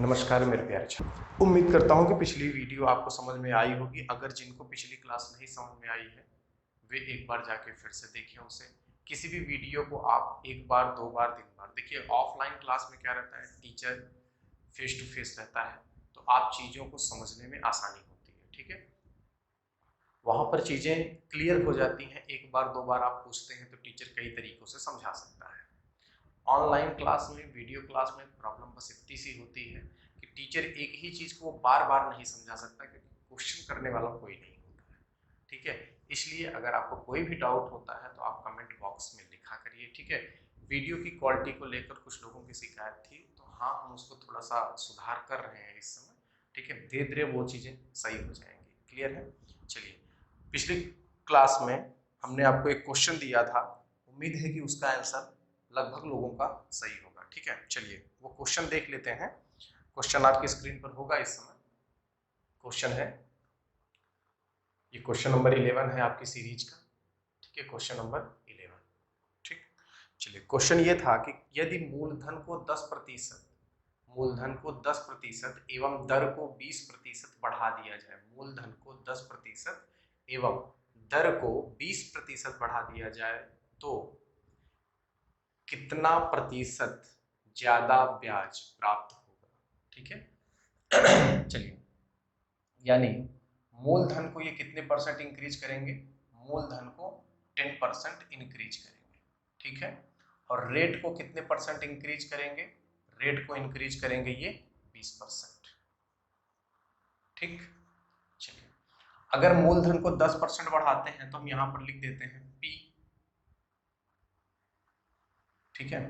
नमस्कार मेरे प्यारे छात्र, उम्मीद करता हूँ कि पिछली वीडियो आपको समझ में आई होगी। अगर जिनको पिछली क्लास नहीं समझ में आई है वे एक बार जाके फिर से देखें उसे। किसी भी वीडियो को आप एक बार, दो बार, तीन बार देखिए। ऑफलाइन क्लास में क्या रहता है, टीचर फेस टू फेस रहता है तो आप चीज़ों को समझने में आसानी होती है। ठीक है, वहाँ पर चीज़ें क्लियर हो जाती हैं। एक बार, दो बार आप पूछते हैं तो टीचर कई तरीकों से समझा सकता है। ऑनलाइन क्लास में, वीडियो क्लास में प्रॉब्लम बस इतनी सी होती है कि टीचर एक ही चीज़ को बार बार नहीं समझा सकता क्योंकि क्वेश्चन करने वाला कोई नहीं होता है। ठीक है, इसलिए अगर आपको कोई भी डाउट होता है तो आप कमेंट बॉक्स में लिखा करिए। ठीक है, वीडियो की क्वालिटी को लेकर कुछ लोगों की शिकायत थी तो हाँ, हम उसको थोड़ा सा सुधार कर रहे हैं इस समय। ठीक है, धीरे धीरे वो चीज़ें सही हो जाएंगी। क्लियर है? चलिए, पिछली क्लास में हमने आपको एक क्वेश्चन दिया था, उम्मीद है कि उसका आंसर लगभग लोगों का सही होगा। ठीक है, चलिए वो क्वेश्चन देख लेते हैं। क्वेश्चन आपकी स्क्रीन पर होगा इस समय। क्वेश्चन है, ये क्वेश्चन नंबर 11 है आपकी सीरीज का। ठीक है, क्वेश्चन नंबर 11। ठीक, चलिए क्वेश्चन ये था कि यदि मूलधन को 10%, मूलधन को 10% एवं दर को 20% बढ़ा दिया जाए, मूलधन को 10% एवं दर को 20% बढ़ा दिया जाए तो कितना प्रतिशत ज्यादा ब्याज प्राप्त होगा। ठीक है चलिए, यानी मूलधन को ये कितने परसेंट इंक्रीज करेंगे, मूलधन को 10% इंक्रीज करेंगे। ठीक है, और रेट को कितने परसेंट इंक्रीज करेंगे, रेट को इंक्रीज करेंगे ये 20%। ठीक, चलिए अगर मूलधन को 10% बढ़ाते हैं तो हम यहां पर लिख देते हैं P। ठीक है,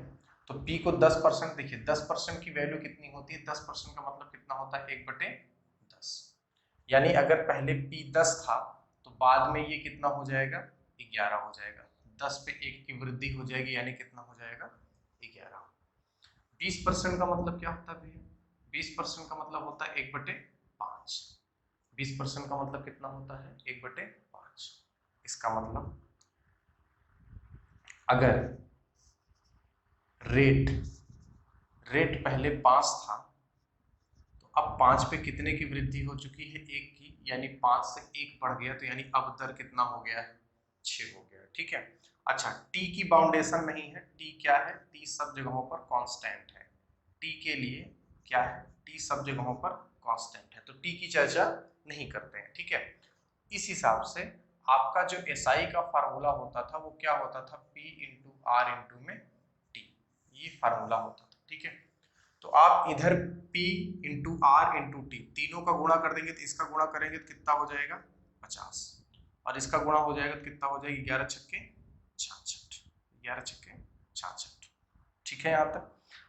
तो P को 10%, देखिए 10% की वैल्यू कितनी होती है, 10% का मतलब कितना होता है, 1/10। यानी अगर पहले P 10 था तो बाद में ये कितना हो जाएगा, 11 हो जाएगा। 10 पे 1 की वृद्धि हो जाएगी यानी कितना हो जाएगा, 11। 20% का मतलब क्या होता है भैया, 20% का मतलब होता है 1/5। 20% का मतलब कितना होता है, 1/5। इसका मतलब अगर रेट रेट पहले 5 था तो अब 5 पे कितने की वृद्धि हो चुकी है, 1 की, यानी 5 से 1 बढ़ गया तो यानी अब दर कितना हो गया है, 6 हो गया। ठीक है, अच्छा टी की बाउंडेशन नहीं है, टी क्या है, टी सब जगहों पर कांस्टेंट है। टी के लिए क्या है, टी सब जगहों पर कांस्टेंट है तो टी की चर्चा नहीं करते हैं। ठीक है, इस हिसाब से आपका जो एसआई का फार्मूला होता था वो क्या होता था, पी इंटू आर इंटू में टी, ये फार्मूला होता था। ठीक है, तो आप इधर P into R into T तीनों का गुणा कर देंगे तो इसका गुणा करेंगे तो कितना हो जाएगा, 50, और इसका गुणा हो जाएगा तो कितना हो जाएगा, 11 छक्के 66, 11 छक्के 66। ठीक है, यहाँ तक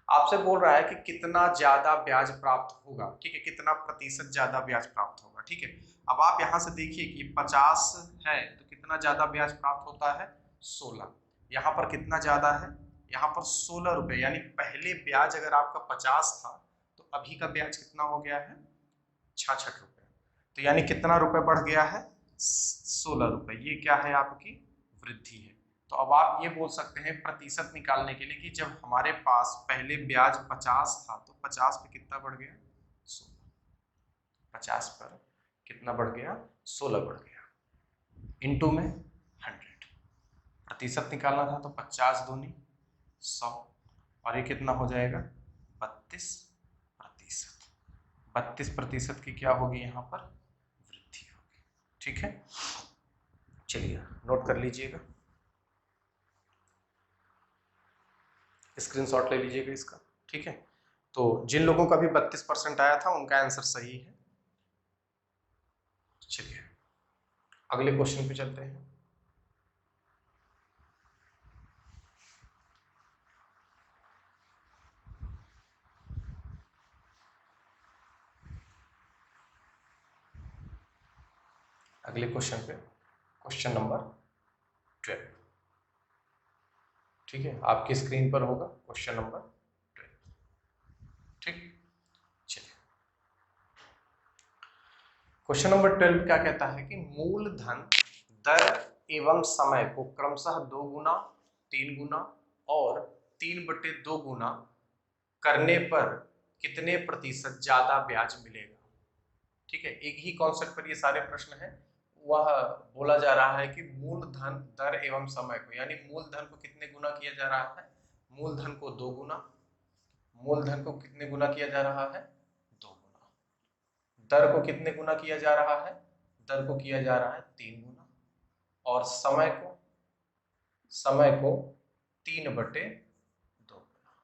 आपसे बोल रहा है कि कितना ज्यादा ब्याज प्राप्त होगा। ठीक है, कितना प्रतिशत ज्यादा ब्याज प्राप्त होगा। ठीक है, अब आप यहाँ से देखिए कि 50 है तो कितना ज्यादा ब्याज प्राप्त होता है, 16। यहाँ पर कितना ज्यादा है, यहाँ पर 16 रुपए, यानी पहले ब्याज अगर आपका 50 था तो अभी का ब्याज कितना हो गया है, 66 रुपए। तो यानी कितना रुपए बढ़ गया है, 16 रुपए। ये क्या है, आपकी वृद्धि है। तो अब आप ये बोल सकते हैं प्रतिशत निकालने के लिए कि जब हमारे पास पहले ब्याज 50 था तो 50 पे कितना बढ़ गया, 16। 50 पर कितना बढ़ गया, 16 बढ़ गया, इनटू में 100। प्रतिशत निकालना था तो 50 दूनी 100, और ये कितना हो जाएगा, 32%। 32% की क्या होगी, यहाँ पर वृद्धि होगी। ठीक है, चलिए नोट कर लीजिएगा, स्क्रीनशॉट ले लीजिएगा इसका। ठीक है, तो जिन लोगों का भी 32% आया था उनका आंसर सही है। चलिए अगले क्वेश्चन पे चलते हैं। अगले क्वेश्चन पे, क्वेश्चन नंबर 12। ठीक है, आपकी स्क्रीन पर होगा क्वेश्चन नंबर 12। ठीक, चलिए क्वेश्चन नंबर 12 क्या कहता है कि मूलधन, दर एवं समय को क्रमशः 2 गुना, 3 गुना और 3/2 गुना करने पर कितने प्रतिशत ज्यादा ब्याज मिलेगा। ठीक है, एक ही कॉन्सेप्ट पर ये सारे प्रश्न हैं। वह बोला जा रहा है कि मूलधन, दर एवं समय को, यानी मूलधन को कितने गुना किया जा रहा है, मूलधन को 2 गुना, मूलधन को कितने गुना किया जा रहा है, 2 गुना, दर को कितने गुना किया जा रहा है, दर को किया जा रहा है 3 गुना, और समय को 3/2 गुना।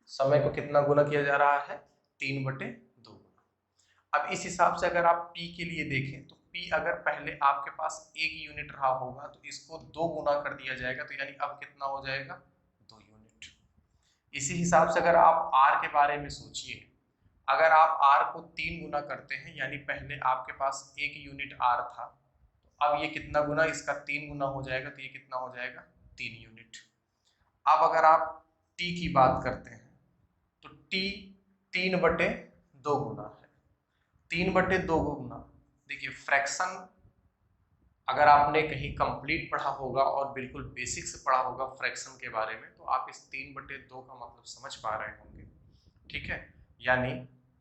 समय को कितना गुना किया जा रहा है, 3/2 गुना। अब इस हिसाब से अगर आप P के लिए देखें तो P अगर पहले आपके पास 1 यूनिट रहा होगा तो इसको 2 गुना कर दिया जाएगा, तो यानी अब कितना हो जाएगा, 2 यूनिट। इसी हिसाब से अगर आप R के बारे में सोचिए, अगर आप R को 3 गुना करते हैं, यानी पहले आपके पास 1 यूनिट R था, तो अब ये कितना गुना, इसका 3 गुना हो जाएगा, तो ये कितना हो जाएगा, 3 यूनिट। अब अगर आप T की बात करते हैं तो T 3/2 गुना है। 3/2 गुना, देखिए फ्रैक्शन अगर आपने कहीं कंप्लीट पढ़ा होगा और बिल्कुल बेसिक से पढ़ा होगा फ्रैक्शन के बारे में, तो आप इस 3/2 का मतलब समझ पा रहे होंगे। ठीक है, यानी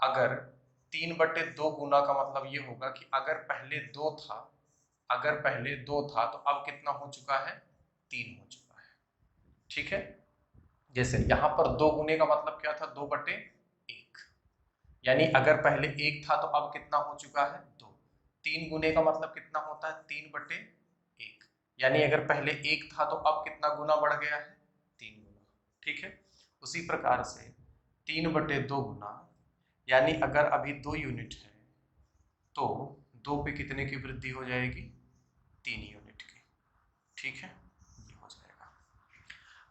अगर 3/2 गुना का मतलब ये होगा कि अगर पहले 2 था, तो अब कितना हो चुका है, 3 हो चुका है। ठीक है, जैसे यहाँ पर 2 गुने का मतलब क्या था, 2/1, यानी अगर पहले 1 था तो अब कितना हो चुका है, 2। 3 गुने का मतलब कितना होता है, 3/1, यानी अगर पहले 1 था तो अब कितना गुना बढ़ गया है, 3 गुना। ठीक है, उसी प्रकार से 3/2 गुना, यानी अगर अभी 2 यूनिट है तो 2 पे कितने की वृद्धि हो जाएगी, 3 यूनिट की। ठीक है, ये हो जाएगा।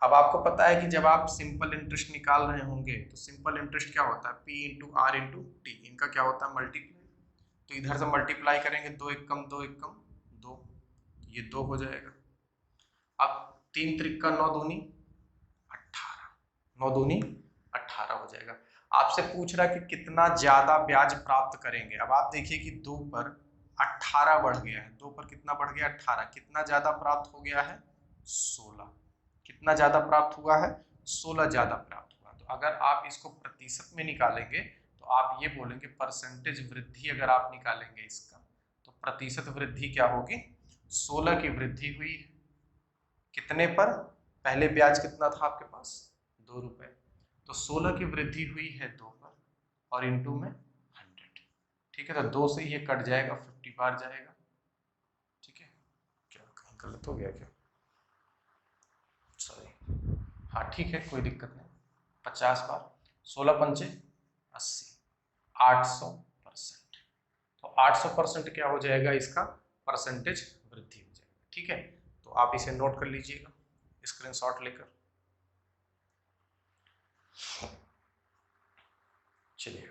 अब आपको पता है कि जब आप सिंपल इंटरेस्ट निकाल रहे होंगे तो सिंपल इंटरेस्ट क्या होता है, P into R into T, इनका क्या होता है, मल्टीप्लाई। तो इधर से मल्टीप्लाई करेंगे, 2 एकम 2 एकम 2, ये 2 हो जाएगा। अब 3 त्रिक 9 दूनी 18, 9 दूनी 18 हो जाएगा। आपसे पूछ रहा है कि कितना ज्यादा ब्याज प्राप्त करेंगे। अब आप देखिए कि 2 पर 18 बढ़ गया है, 2 पर कितना बढ़ गया, 18, कितना ज्यादा प्राप्त हो गया है, 16। कितना ज्यादा प्राप्त हुआ है, 16 ज्यादा प्राप्त हुआ। तो अगर आप इसको प्रतिशत में निकालेंगे तो आप ये बोलेंगे, परसेंटेज वृद्धि अगर आप निकालेंगे इसका, तो प्रतिशत वृद्धि क्या होगी, 16 की वृद्धि हुई। कितने पर, पहले ब्याज कितना था आपके पास, 2 रुपए, तो 16 की वृद्धि हुई है 2 पर, और इंटू में 100। ठीक है, तो 2 से ये कट जाएगा, 50 बार जाएगा। ठीक है, क्या कहीं गलत हो गया क्या, सॉरी, हाँ ठीक है, कोई दिक्कत नहीं, 50 बार, 16 पंचे 80, 800%। तो 800% क्या हो जाएगा, इसका परसेंटेज वृद्धि हो जाएगा। ठीक है, तो आप इसे नोट कर लीजिएगा स्क्रीनशॉट लेकर। चलिए,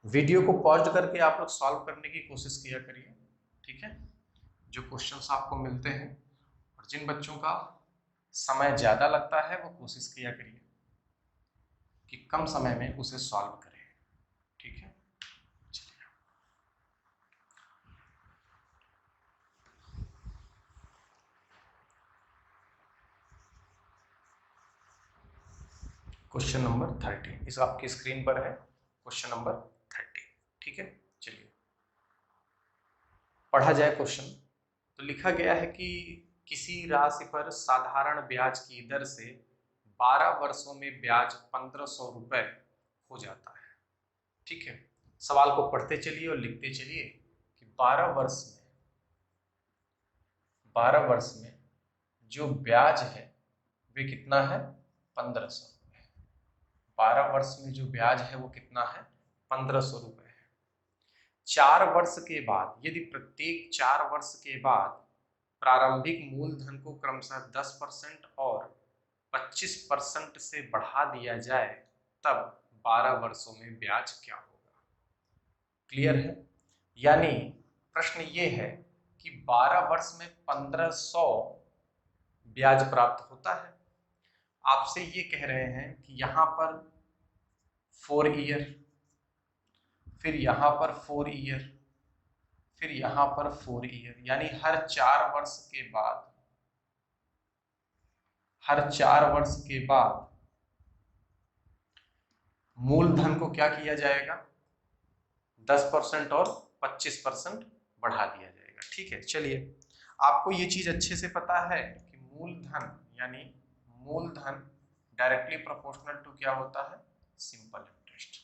वीडियो को पॉज करके आप लोग सॉल्व करने की कोशिश किया करिए। ठीक है, जो क्वेश्चंस आपको मिलते हैं, और जिन बच्चों का समय ज्यादा लगता है वो कोशिश किया करिए कि कम समय में उसे सॉल्व करें। ठीक है, चलिए क्वेश्चन नंबर 30 इस आपकी स्क्रीन पर है, क्वेश्चन नंबर 30। ठीक है, चलिए पढ़ा जाए क्वेश्चन। तो लिखा गया है कि किसी राशि पर साधारण ब्याज की दर से 12 वर्षों में ब्याज 1500 रुपए हो जाता है। ठीक है, सवाल को पढ़ते चलिए और लिखते चलिए कि 12 वर्ष में जो ब्याज है वे कितना है, 1500 रुपए। 12 वर्ष में जो ब्याज है वो कितना है, 1500 रुपए है। 4 वर्ष के बाद, यदि प्रत्येक 4 वर्ष के बाद प्रारंभिक मूलधन को क्रमशः 10% और 25% से बढ़ा दिया जाए, तब 12 वर्षों में ब्याज क्या होगा। क्लियर है, यानी प्रश्न ये है कि 12 वर्ष में 1500 ब्याज प्राप्त होता है। आपसे ये कह रहे हैं कि यहां पर 4 ईयर, फिर यहां पर 4 ईयर, फिर यहां पर 4 ईयर, यानी हर 4 वर्ष के बाद, हर 4 वर्ष के बाद मूलधन को क्या किया जाएगा, 10% और 25% बढ़ा दिया जाएगा। ठीक है, चलिए आपको ये चीज अच्छे से पता है कि मूलधन यानी मूलधन डायरेक्टली प्रोपोर्शनल टू क्या होता है, सिंपल इंटरेस्ट।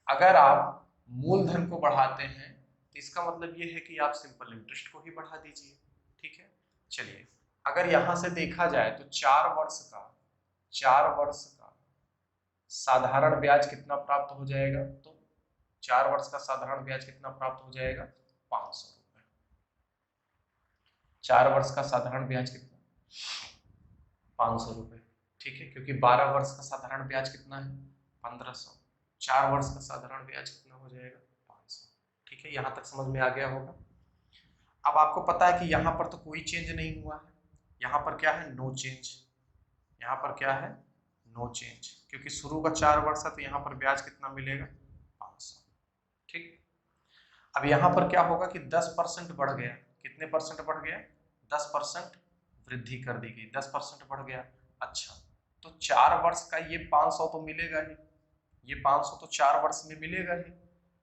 अगर आप मूलधन को बढ़ाते हैं तो इसका मतलब ये है कि आप सिंपल इंटरेस्ट को ही बढ़ा दीजिए। ठीक है, चलिए अगर यहां से देखा जाए तो 4 वर्ष का साधारण ब्याज कितना प्राप्त हो जाएगा, तो 4 वर्ष का साधारण ब्याज कितना प्राप्त हो जाएगा, 500 रुपए। 4 वर्ष का साधारण ब्याज कितना, 500 रुपए। ठीक है, क्योंकि 12 वर्ष का साधारण ब्याज कितना है, 1500। 4 वर्ष का साधारण ब्याज कितना हो जाएगा, 500। ठीक है, यहां तक समझ में आ गया होगा। अब आपको पता है कि यहाँ पर तो कोई चेंज नहीं हुआ है, यहाँ पर क्या है, नो चेंज। यहाँ पर क्या है, नो चेंज, क्योंकि शुरू का 4 वर्ष है तो यहाँ पर ब्याज कितना मिलेगा, 500। ठीक, अब यहाँ पर क्या होगा कि 10% बढ़ गया, कितने परसेंट बढ़ गया, 10% वृद्धि कर दी गई, 10% बढ़ गया। अच्छा, तो 4 वर्ष का ये 500 तो मिलेगा ही, ये 500 तो 4 वर्ष में मिलेगा ही,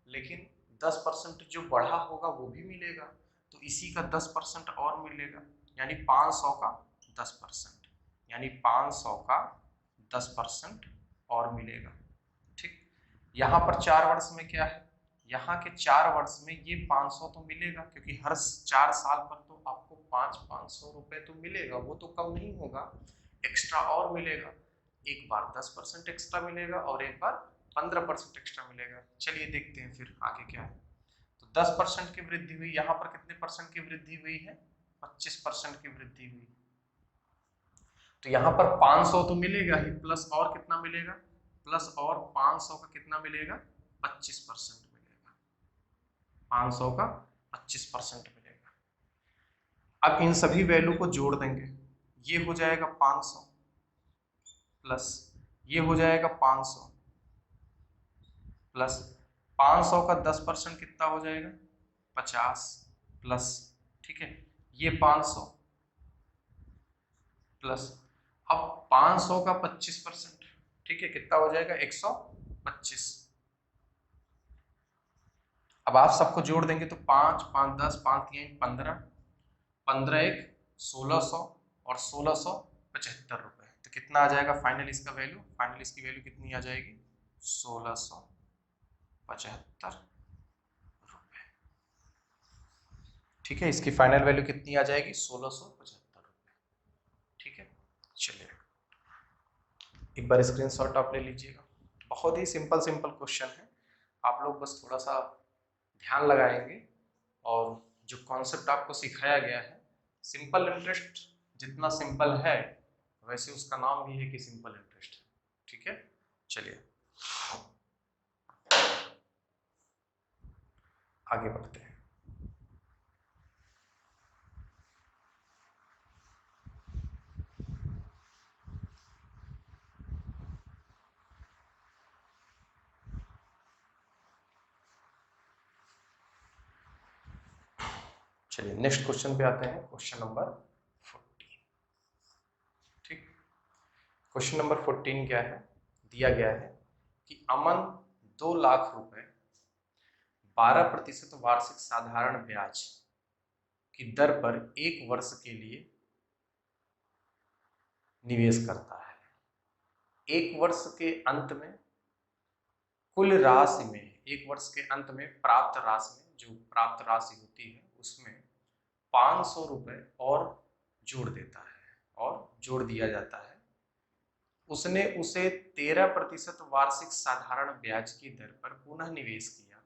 लेकिन 10% जो बढ़ा होगा वो भी मिलेगा, तो इसी का 10% और मिलेगा, यानी 500 का 10%, यानी 500 का 10% और मिलेगा। ठीक, यहाँ पर 4 वर्ष में क्या है, यहाँ के 4 वर्ष में ये 500 तो मिलेगा, क्योंकि हर 4 साल पर तो आपको 500 रुपए तो मिलेगा, वो तो कम नहीं होगा, एक्स्ट्रा और मिलेगा। एक बार 10% एक्स्ट्रा मिलेगा और एक बार 15% एक्स्ट्रा मिलेगा। चलिए देखते हैं फिर आगे क्या है। तो 10% की वृद्धि हुई, यहाँ पर कितने परसेंट की वृद्धि हुई है, 25% की वृद्धि हुई। तो यहाँ पर 500 तो मिलेगा ही, प्लस और कितना मिलेगा, प्लस और 500 का कितना मिलेगा, 25% मिलेगा, 500 का 25% मिलेगा। अब इन सभी वैल्यू को जोड़ देंगे, ये हो जाएगा 500 प्लस ये हो जाएगा 500 प्लस 500 का 10% कितना हो जाएगा, 50 प्लस, ठीक है, ये 500 प्लस अब 500 का 25%, ठीक है, कितना हो जाएगा, 125। अब आप सबको जोड़ देंगे तो 5 5 10 5 3 15 15 1 1600 और 1675 रुपए। तो कितना आ जाएगा फाइनल इसका वैल्यू, फाइनल इसकी वैल्यू कितनी आ जाएगी, 1675 रुपए। ठीक है, इसकी फाइनल वैल्यू कितनी आ जाएगी, 1675 रुपए। ठीक है, चलिए एक बार स्क्रीनशॉट आप ले लीजिएगा। बहुत ही सिंपल क्वेश्चन है, आप लोग बस थोड़ा सा ध्यान लगाएंगे और जो कॉन्सेप्ट आपको सिखाया गया है, सिंपल इंटरेस्ट जितना सिंपल है वैसे उसका नाम भी है कि सिंपल इंटरेस्ट है। ठीक है, चलिए आगे बढ़ते हैं। चलिए नेक्स्ट क्वेश्चन पे आते हैं, क्वेश्चन नंबर 14। ठीक, क्वेश्चन नंबर 14 क्या है, दिया गया है कि अमन 2 लाख रुपए 12% वार्षिक साधारण ब्याज की दर पर 1 वर्ष के लिए निवेश करता है। 1 वर्ष के अंत में कुल राशि में, 1 वर्ष के अंत में प्राप्त राशि में, जो प्राप्त राशि होती है उसमें 500 रुपए और जोड़ देता है और जोड़ दिया जाता है। उसने उसे 13% वार्षिक साधारण ब्याज की दर पर पुनः निवेश किया,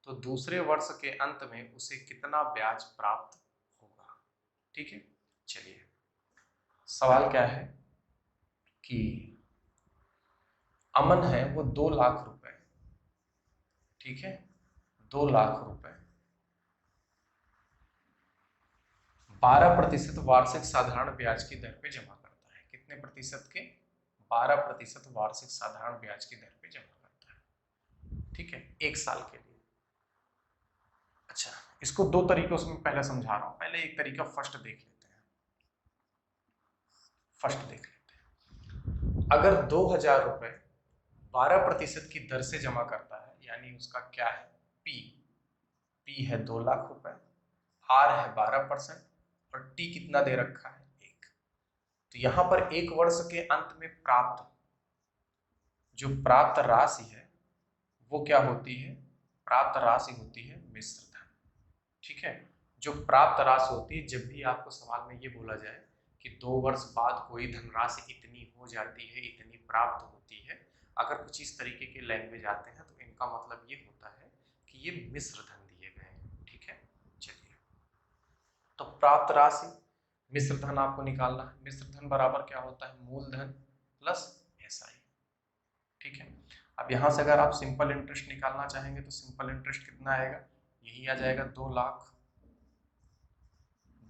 तो दूसरे वर्ष के अंत में उसे कितना ब्याज प्राप्त होगा। ठीक है, चलिए सवाल क्या है कि अमन है वो 2 लाख रुपए, ठीक है, 2 लाख रुपए 12% वार्षिक साधारण ब्याज की दर पे जमा करता है। कितने प्रतिशत के, 12% वार्षिक साधारण ब्याज की दर पे जमा करता है। ठीक है, 1 साल के लिए। अच्छा, इसको 2 तरीकों से मैं पहले समझा रहा हूं। पहले एक तरीका फर्स्ट देख लेते हैं, फर्स्ट देख लेते हैं। अगर 2000 रुपए 12% की दर से जमा करता है, यानी उसका क्या है, पी है 2 लाख रुपए, आर है 12% और टी कितना दे रखा है 1। तो यहां पर 1 वर्ष के अंत में जो प्राप्त राशि है वो क्या होती है, प्राप्त राशि होती है मिश्र धन। ठीक है, जो प्राप्त राशि होती है, जब भी आपको सवाल में ये बोला जाए कि 2 वर्ष बाद कोई धनराशि इतनी हो जाती है, इतनी प्राप्त होती है, अगर कुछ इस तरीके के लैंग्वेज आते हैं तो इनका मतलब ये होता है कि ये मिश्र धन दिए गए हैं। ठीक है, चलिए, तो प्राप्त राशि मिश्र धन आपको निकालना है। मिश्र धन बराबर क्या होता है, मूलधन प्लस एसआई। ठीक है, अब यहां से अगर आप सिंपल इंटरेस्ट निकालना चाहेंगे तो सिंपल इंटरेस्ट कितना आएगा, यही आ जाएगा 2 लाख,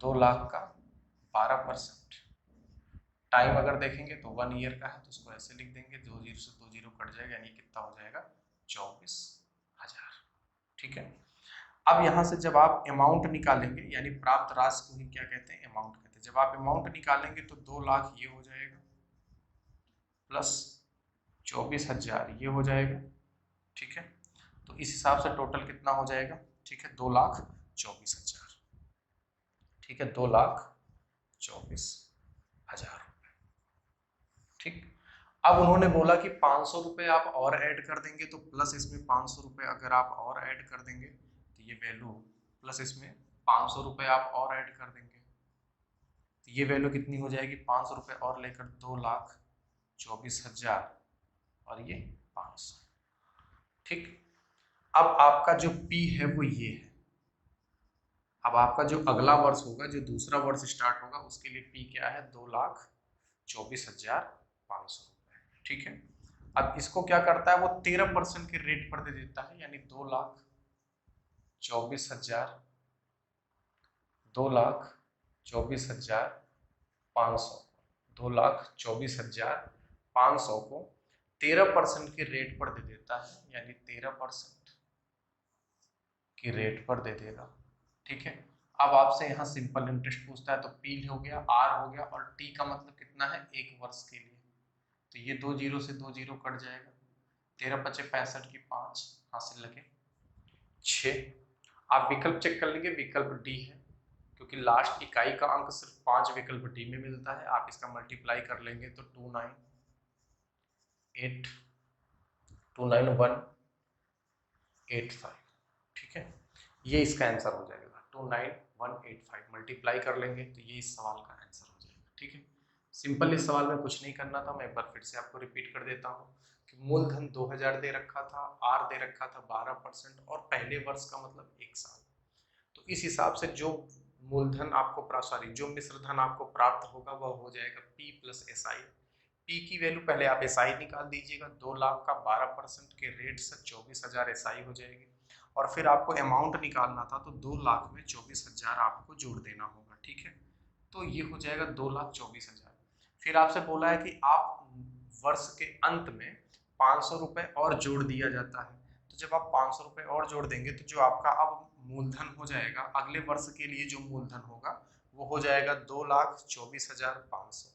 2 लाख का 12%। टाइम अगर देखेंगे तो 1 ईयर का है, तो उसको ऐसे लिख देंगे, 2 जीरो से 2 जीरो कट जाएगा, यानी कितना हो जाएगा 24,000। ठीक है, अब यहां से जब आप अमाउंट निकालेंगे, यानी प्राप्त राशि को ही क्या कहते हैं, अमाउंट कहते हैं। जब आप अमाउंट निकालेंगे तो 2 लाख ये हो जाएगा प्लस 24,000 ये हो जाएगा। ठीक है, तो इस हिसाब से टोटल कितना हो जाएगा, ठीक है, 2,24,000। ठीक है, 2,24,000 रुपए। ठीक, अब उन्होंने बोला कि 500 रुपए आप और ऐड कर देंगे, तो प्लस इसमें 500 रुपए अगर आप और ऐड कर देंगे तो ये वैल्यू, प्लस इसमें 500 रुपए आप और ऐड कर देंगे तो ये वैल्यू कितनी हो जाएगी, 500 रुपए और लेकर 2,24,000 और ये 500। ठीक, अब आपका जो P है वो ये है। अब आपका जो अगला वर्ष होगा, जो दूसरा वर्ष स्टार्ट होगा, उसके लिए P क्या है, 2,24,500 रुपए। ठीक है, अब इसको क्या करता है, वो 13% के रेट पर दे देता है, यानी 2,24,000, 2,24,500, 2,24,500 को 13% के रेट पर दे देता है, यानी 13% की रेट पर दे देगा। ठीक है, अब आपसे यहाँ सिंपल इंटरेस्ट पूछता है, तो पी हो गया, आर हो गया, और टी का मतलब कितना है, 1 वर्ष के लिए। तो ये 2 जीरो से 2 जीरो कट जाएगा, 13 पचे 65 की 5 हासिल लगे 6। आप विकल्प चेक कर लीजिए, विकल्प डी है, क्योंकि लास्ट इकाई का अंक सिर्फ 5 विकल्प डी में मिलता है। आप इसका मल्टीप्लाई कर लेंगे तो 29185। ठीक है, ये इसका आंसर हो जाएगा, 29185 मल्टीप्लाई कर लेंगे तो ये इस सवाल का आंसर हो जाएगा। ठीक है, सिंपल इस सवाल में कुछ नहीं करना था, मैं एक बार फिर से आपको रिपीट कर देता हूँ कि मूलधन 2000 दे रखा था, आर दे रखा था 12% और पहले वर्ष का मतलब 1 साल। तो इस हिसाब से जो मूलधन आपको जो मिश्र धन आपको प्राप्त होगा वह हो जाएगा P प्लस SI। P की वैल्यू पहले आप SI निकाल दीजिएगा, 2 लाख का 12% के रेट से 24,000 SI हो जाएगी, और फिर आपको अमाउंट निकालना था तो 2 लाख में 24,000 आपको जोड़ देना होगा। ठीक है, तो ये हो जाएगा 2,24,000। फिर आपसे बोला है कि आप वर्ष के अंत में 500 रुपए और जोड़ दिया जाता है, तो जब आप 500 रुपए और जोड़ देंगे तो जो आपका अब मूलधन हो जाएगा अगले वर्ष के लिए, जो मूलधन होगा वो हो जाएगा 2,24,500।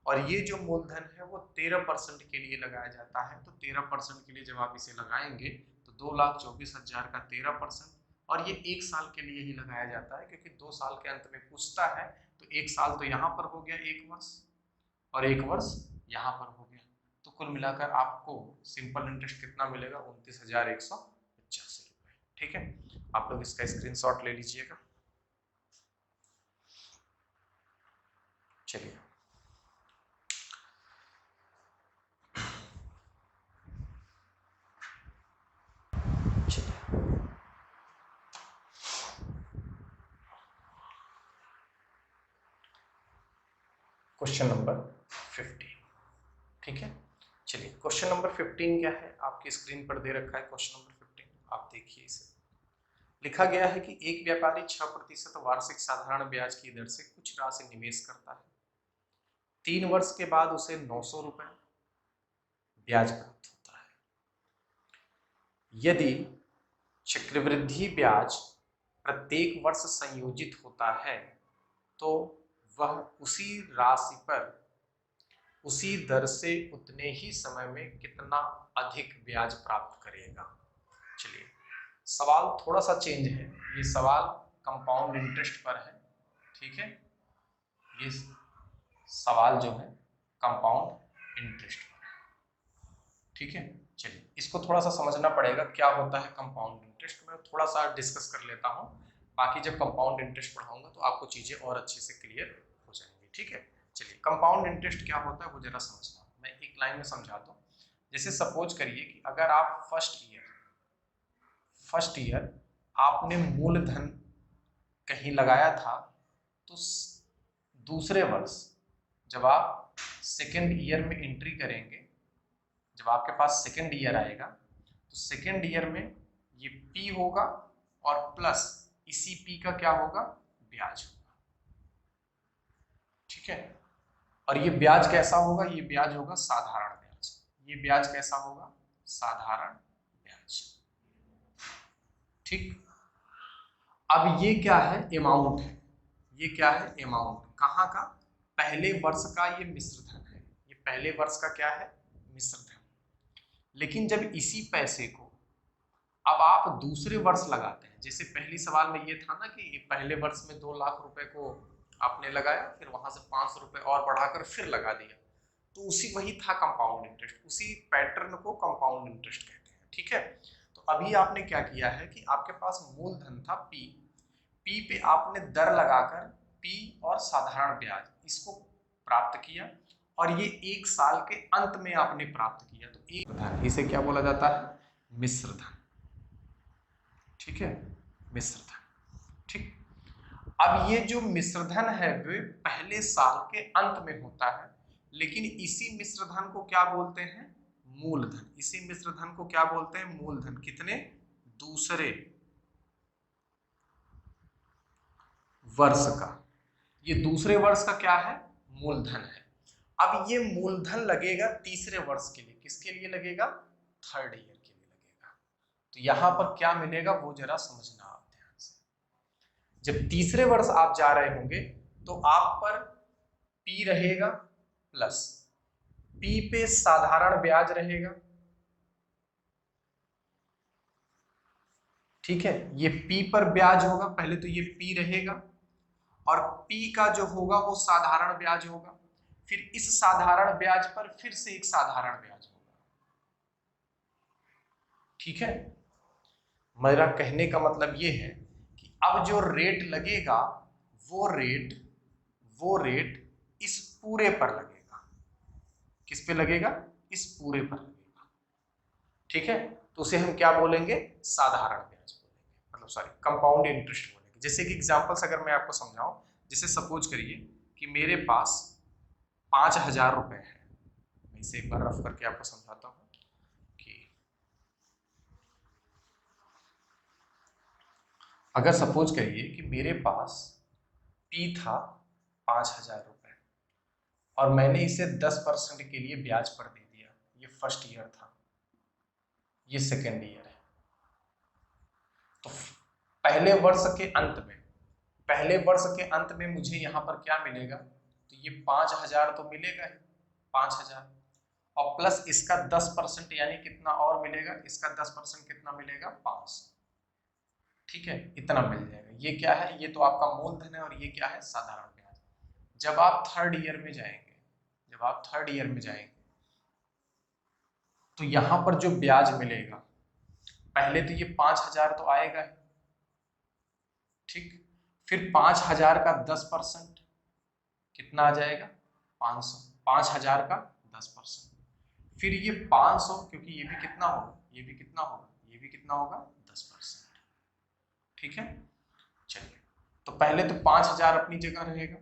और ये जो मूलधन है वो 13% के लिए लगाया जाता है, तो 13% के लिए जब आप इसे लगाएंगे तो 2,24,000 का 13%, और ये 1 साल के लिए ही लगाया जाता है, क्योंकि 2 साल के अंत में पूछता है, तो 1 साल तो यहाँ पर हो गया 1 वर्ष, और 1 वर्ष यहाँ पर हो गया, तो कुल मिलाकर आपको सिंपल इंटरेस्ट कितना मिलेगा, 29,185 रुपए। ठीक है, आप लोग इसका स्क्रीनशॉट ले लीजिएगा। चलिए, क्वेश्चन नंबर 15। ठीक है, चलिए, क्वेश्चन नंबर 15 क्या है, आपकी स्क्रीन पर दे रखा है क्वेश्चन नंबर 15, आप देखिए इसे। लिखा गया है कि एक व्यापारी 6% वार्षिक साधारण ब्याज की दर से कुछ राशि निवेश करता है, 3 वर्ष के बाद उसे 900 रुपए ब्याज प्राप्त होता है। यदि चक्रवृद्धि ब्याज प्रत्येक वर्ष संयोजित होता है तो वह उसी राशि पर उसी दर से उतने ही समय में कितना अधिक ब्याज प्राप्त करेगा। चलिए सवाल थोड़ा सा चेंज है, ये सवाल कंपाउंड इंटरेस्ट पर है, ठीक है, ये सवाल जो है कंपाउंड इंटरेस्ट पर, ठीक है। चलिए इसको थोड़ा सा समझना पड़ेगा क्या होता है कंपाउंड इंटरेस्ट, मैं थोड़ा सा डिस्कस कर लेता हूँ, बाकी जब कंपाउंड इंटरेस्ट पढ़ाऊंगा तो आपको चीजें और अच्छे से क्लियर हो जाएंगी, ठीक है। चलिए कंपाउंड इंटरेस्ट क्या होता है वो जरा समझना, मैं एक लाइन में समझा दूं। जैसे सपोज करिए कि अगर आप फर्स्ट ईयर आपने मूलधन कहीं लगाया था, तो दूसरे वर्ष जब आप सेकेंड ईयर में एंट्री करेंगे, जब आपके पास सेकेंड ईयर आएगा तो सेकेंड ईयर में ये पी होगा और प्लस इसी पी का क्या होगा, ब्याज होगा, ठीक है। और ये ब्याज कैसा होगा, ये ब्याज होगा साधारण ब्याज। ये ब्याज कैसा होगा, साधारण ब्याज, ठीक। अब ये क्या है, अमाउंट है, ये क्या है, अमाउंट कहाँ का, पहले वर्ष का ये मिश्र धन है, ये पहले वर्ष का क्या है, मिश्र धन। लेकिन जब इसी पैसे को अब आप दूसरे वर्ष लगाते हैं, जैसे पहली सवाल में ये था ना कि पहले वर्ष में 2 लाख रुपए को आपने लगाया, फिर वहां से 500 रुपए और बढ़ाकर फिर लगा दिया, तो उसी वही था कंपाउंड इंटरेस्ट, उसी पैटर्न को कंपाउंड इंटरेस्ट कहते हैं, ठीक है। तो अभी आपने क्या किया है कि आपके पास मूलधन था पी, पी पे आपने दर लगाकर पी और साधारण ब्याज इसको प्राप्त किया, और ये एक साल के अंत में आपने प्राप्त किया, तो एक धन, इसे क्या बोला जाता है, मिश्र धन, ठीक है, मिश्र धन, ठीक। अब ये जो मिश्र धन है वो पहले साल के अंत में होता है, लेकिन इसी मिश्र धन को क्या बोलते हैं, मूलधन। इसी मिश्र धन को क्या बोलते हैं, मूलधन। कितने, दूसरे वर्ष का, ये दूसरे वर्ष का क्या है, मूलधन है। अब ये मूलधन लगेगा तीसरे वर्ष के लिए, किसके लिए लगेगा, थर्ड ईयर के लिए लगेगा। तो यहां पर क्या मिलेगा वो जरा समझना आप ध्यान से। जब तीसरे वर्ष आप जा रहे होंगे तो आप पर पी रहेगा प्लस पी पे साधारण ब्याज रहेगा, ठीक है। ये पी पर ब्याज होगा, पहले तो ये पी रहेगा और पी का जो होगा वो साधारण ब्याज होगा, फिर इस साधारण ब्याज पर फिर से एक साधारण ब्याज होगा, ठीक है। मेरा कहने का मतलब ये है कि अब जो रेट लगेगा वो रेट इस पूरे पर लगेगा, किस पे लगेगा, इस पूरे पर लगेगा, ठीक है। तो उसे हम क्या बोलेंगे, साधारण ब्याज बोलेंगे, मतलब सॉरी कंपाउंड इंटरेस्ट बोलेंगे। जैसे कि एग्जांपल्स अगर मैं आपको समझाऊं, जैसे सपोज करिए कि मेरे पास 5,000 रुपए है, मैं इसे एक बार रफ करके आपको समझाता हूं कि अगर सपोज करिए कि मेरे पास पी था 5,000 रुपए और मैंने इसे 10% के लिए ब्याज पर दे दिया, ये फर्स्ट ईयर था, ये सेकेंड ईयर है। तो पहले वर्ष के अंत में मुझे यहाँ पर क्या मिलेगा, तो ये 5,000 तो मिलेगा ही, 5,000 और प्लस इसका 10% यानी कितना और मिलेगा, इसका 10% कितना मिलेगा, 500, ठीक है, इतना मिल जाएगा। ये क्या है, ये तो आपका मूलधन है और ये क्या है, साधारण ब्याज। जब आप थर्ड ईयर में जाएंगे तो यहां पर जो ब्याज मिलेगा, पहले तो ये 5,000 तो आएगा ही, ठीक, फिर 5,000 का 10% कितना आ जाएगा, 500, 5,000 का 10%, फिर ये 500, क्योंकि ये भी कितना होगा, ये भी कितना होगा 10%, ठीक है। चलिए तो पहले तो 5,000 अपनी जगह रहेगा,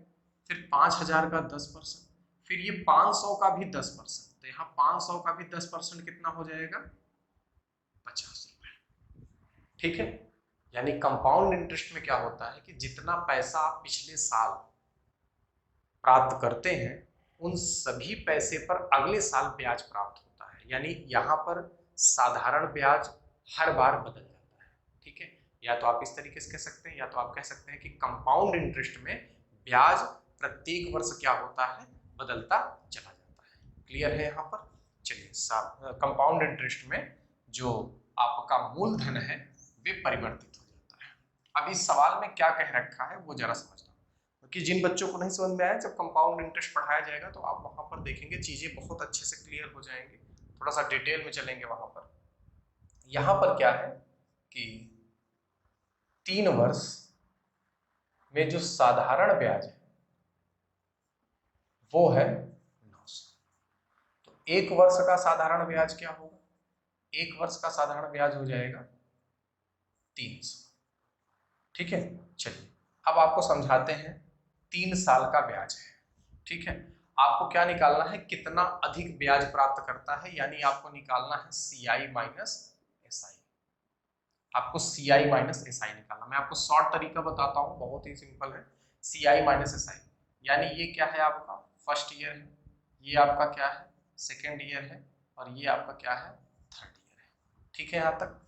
फिर 5,000 का 10%, फिर ये 500 का भी 10%, तो यहाँ 500 का भी 10% कितना हो जाएगा, 50 रुपए, ठीक है। यानी कंपाउंड इंटरेस्ट में क्या होता है कि जितना पैसा आप पिछले साल प्राप्त करते हैं उन सभी पैसे पर अगले साल ब्याज प्राप्त होता है, यानी यहाँ पर साधारण ब्याज हर बार बदल जाता है, ठीक है। या तो आप इस तरीके से कह सकते हैं, या तो आप कह सकते हैं कि कंपाउंड इंटरेस्ट में ब्याज प्रत्येक वर्ष क्या होता है, बदलता चला जाता है, क्लियर है यहाँ पर? चलिए, कंपाउंड इंटरेस्ट में जो आपका मूलधन है वे परिवर्तित हो जाता है। अब इस सवाल में क्या कह रखा है वो जरा समझना, क्योंकि जिन बच्चों को नहीं समझ में आया, जब कंपाउंड इंटरेस्ट पढ़ाया जाएगा तो आप वहां पर देखेंगे चीजें बहुत अच्छे से क्लियर हो जाएंगी, थोड़ा सा डिटेल में चलेंगे वहां पर। यहां पर क्या है कि 3 वर्ष में जो साधारण ब्याज है वो है 900। तो 1 वर्ष का साधारण ब्याज क्या होगा? 1 वर्ष का साधारण ब्याज हो जाएगा 300। ठीक है, चलिए अब आपको समझाते हैं। 3 साल का ब्याज है, ठीक है। आपको क्या निकालना है? कितना अधिक ब्याज प्राप्त करता है, यानी आपको निकालना है CI माइनस SI। आपको CI माइनस SI निकालना, मैं आपको शॉर्ट तरीका बताता हूँ, बहुत ही सिंपल है। CI माइनस SI यानी ये क्या है? आपका फर्स्ट ईयर है, ये आपका क्या है? सेकेंड ईयर है, और ये आपका क्या है? थर्ड ईयर है। ठीक है, यहाँ तक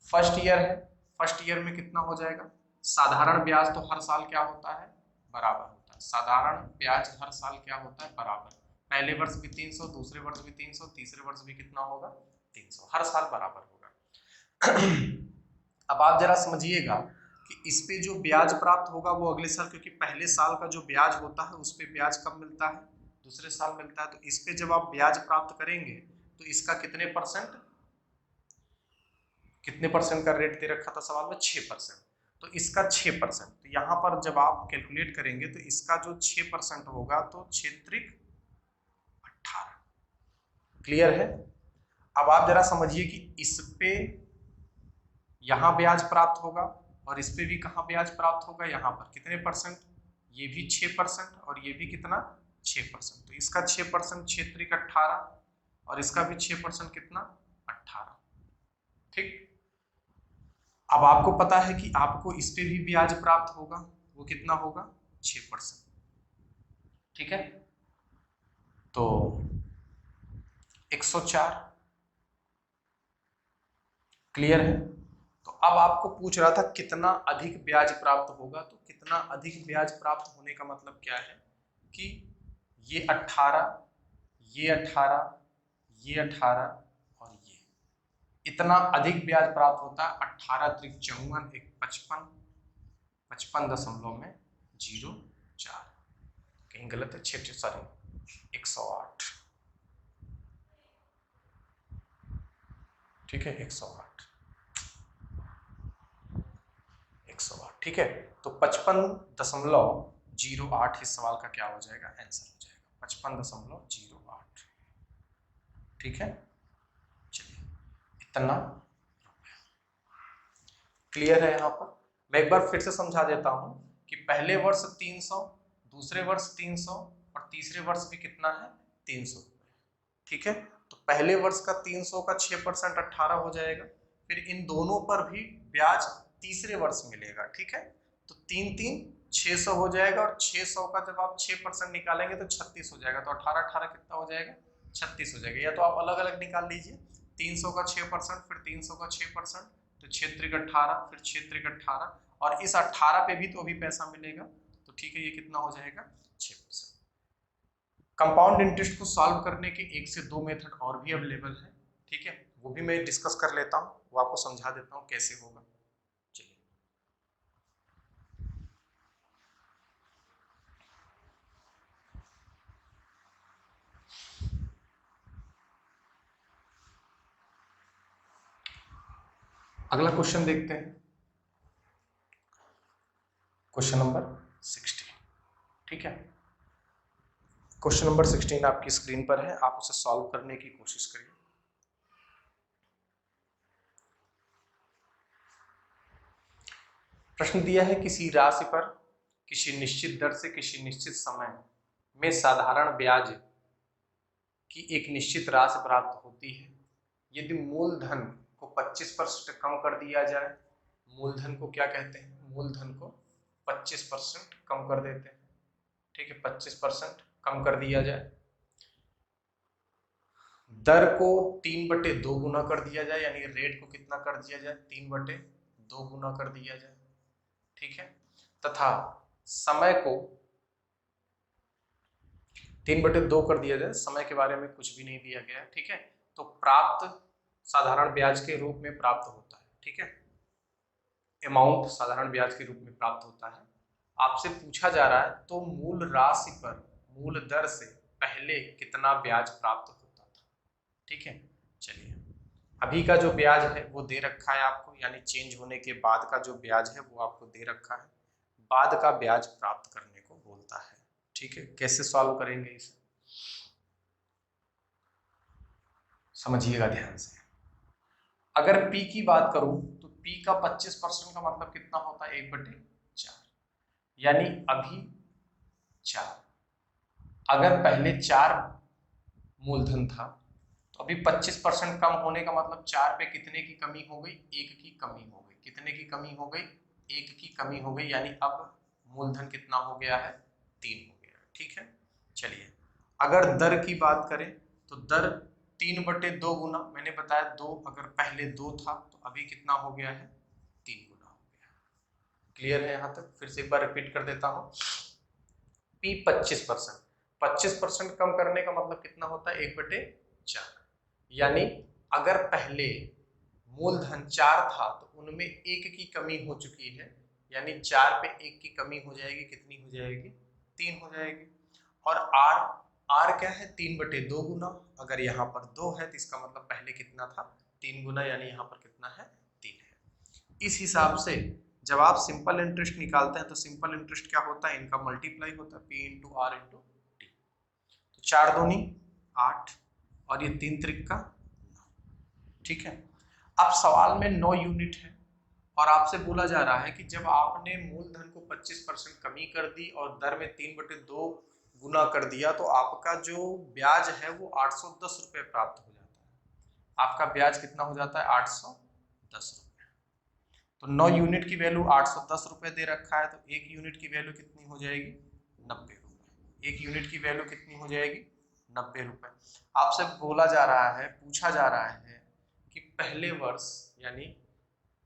फर्स्ट ईयर है। फर्स्ट ईयर में कितना हो जाएगा? साधारण ब्याज तो हर साल क्या होता है? बराबर होता है। साधारण ब्याज हर साल क्या होता है? बराबर। पहले वर्ष भी 300, दूसरे वर्ष भी 300, तीसरे वर्ष भी कितना होगा? 300, हर साल बराबर होगा। अब आप जरा समझिएगा कि इस पे जो ब्याज प्राप्त होगा वो अगले साल, क्योंकि पहले साल का जो ब्याज होता है उस पे ब्याज कब मिलता है? दूसरे साल मिलता है। तो इस पे जब आप ब्याज प्राप्त करेंगे तो इसका कितने परसेंट का रेट दे रखा था सवाल में? 6%। तो इसका 6%, तो यहाँ पर जब आप कैलकुलेट करेंगे तो इसका जो 6% होगा तो क्षेत्रिक 18। क्लियर है? अब आप जरा समझिए कि इस पे यहाँ ब्याज प्राप्त होगा और इस पे भी कहाँ ब्याज प्राप्त होगा? यहाँ पर कितने परसेंट? ये भी 6% और ये भी कितना? 6%। तो इसका 6% क्षेत्रिक 18 और इसका भी 6% कितना? 18। ठीक। अब आपको पता है कि आपको इस पे भी ब्याज प्राप्त होगा, वो कितना होगा? 6%। ठीक है, तो 104। क्लियर है? तो अब आपको पूछ रहा था कितना अधिक ब्याज प्राप्त होगा, तो कितना अधिक ब्याज प्राप्त होने का मतलब क्या है कि ये 18, ये 18, ये 18 और ये, इतना अधिक ब्याज प्राप्त होता है। 18 त्रिक 54, 55, 55.04, कहीं गलत है, 6 सॉरी 108। ठीक है, 108, 108। ठीक है, तो 55.08 इस सवाल का क्या हो जाएगा? आंसर हो जाएगा 55.08। ठीक है, चलिए इतना क्लियर है। यहाँ पर मैं एक बार फिर से समझा देता हूं कि पहले वर्ष 300, दूसरे वर्ष 300 और तीसरे वर्ष भी कितना है? 300। ठीक है, तो पहले वर्ष का 300 का 6% 18 हो जाएगा। फिर इन दोनों पर भी ब्याज तीसरे वर्ष मिलेगा। ठीक है, तो 3 3 600 हो जाएगा, और 600 का जब आप 6% निकालेंगे तो 36 हो जाएगा। तो 18 18 कितना हो जाएगा? 36 हो जाएगा। या तो आप अलग अलग निकाल लीजिए, 300 का 6%, फिर 300 का 6%, तो क्षेत्रिक 18, फिर क्षेत्रिक 18, और इस 18 पे भी तो अभी पैसा मिलेगा। तो ठीक है, ये कितना हो जाएगा? 6%। कंपाउंड इंटरेस्ट को सॉल्व करने के 1 से 2 मेथड और भी अवेलेबल है। ठीक है, वो भी मैं डिस्कस कर लेता हूँ, वो आपको समझा देता हूँ कैसे होगा। चलिए, अगला क्वेश्चन देखते हैं, क्वेश्चन नंबर 16। ठीक है, क्वेश्चन नंबर 16 आपकी स्क्रीन पर है, आप उसे सॉल्व करने की कोशिश करिए। प्रश्न दिया है, किसी राशि पर किसी निश्चित दर से किसी निश्चित समय में साधारण ब्याज की एक निश्चित राशि प्राप्त होती है। यदि मूलधन को 25% कम कर दिया जाए, मूलधन को क्या कहते हैं? मूलधन को 25% कम कर देते हैं। ठीक है, 25% कम कर दिया जाए, दर को 3/2 गुना कर दिया जाए, यानी रेट को कितना कर दिया जाए? 3/2 गुना कर दिया जाए। ठीक है, तथा समय को 3/2 कर दिया जाए, समय के बारे में कुछ भी नहीं दिया गया है, ठीक है। तो प्राप्त साधारण ब्याज के रूप में प्राप्त होता है, ठीक है, अमाउंट साधारण ब्याज के रूप में प्राप्त होता है। आपसे पूछा जा रहा है तो मूल राशि पर मूल दर से पहले कितना ब्याज प्राप्त होता था, ठीक है। चलिए, अभी का जो ब्याज है वो दे रखा है आपको, यानी चेंज होने के बाद का जो ब्याज है वो आपको दे रखा है, बाद का ब्याज प्राप्त करने को बोलता है, ठीक है। कैसे सॉल्व करेंगे इसे, समझिएगा ध्यान से। अगर P की बात करूं तो P का 25% का मतलब कितना होता है, 1/4, यानी अभी 4। अगर पहले 4 मूलधन था तो अभी 25% कम होने का मतलब 4 पे कितने की कमी हो गई, 1 की कमी हो गई। कितने की कमी हो गई, 1 की कमी हो गई, यानी अब मूलधन कितना हो गया है, 3 हो गया, ठीक है। चलिए, अगर दर की बात करें तो दर 3/2 गुना, मैंने बताया 2, अगर पहले 2 था तो अभी कितना हो गया है, 3 गुना हो गया। क्लियर है यहाँ तक? फिर से एक बार रिपीट कर देता हूँ। P 25%, 25% कम करने का मतलब कितना होता है, 1/4, यानी अगर पहले मूलधन 4 था तो उनमें 1 की कमी हो चुकी है, यानी 4 पे 1 की कमी हो जाएगी, कितनी हो जाएगी, 3 हो जाएगी। और R क्या है, 3/2 गुना, अगर यहाँ पर 2 है तो इसका मतलब पहले कितना था, 3 गुना, यानी यहाँ पर कितना है, 3 है। इस हिसाब से जब आप सिंपल इंटरेस्ट निकालते हैं तो सिंपल इंटरेस्ट क्या होता है, इनका मल्टीप्लाई होता है, P × R × T। तो 4 दूनी 8 और ये 3 त्रिका 9, ठीक है। अब सवाल में 9 यूनिट है और आपसे बोला जा रहा है कि जब आपने मूलधन को 25% कमी कर दी और दर में 3/2 गुना कर दिया तो आपका जो ब्याज है वो 810 रुपये प्राप्त हो जाता है। आपका ब्याज कितना हो जाता है, 810 रुपये। तो 9 यूनिट की वैल्यू 810 रुपये दे रखा है, तो 1 यूनिट की वैल्यू कितनी हो जाएगी, 90 रुपये। 1 यूनिट की वैल्यू कितनी हो जाएगी, 90 रुपये। आपसे बोला जा रहा है, पूछा जा रहा है कि पहले वर्ष यानी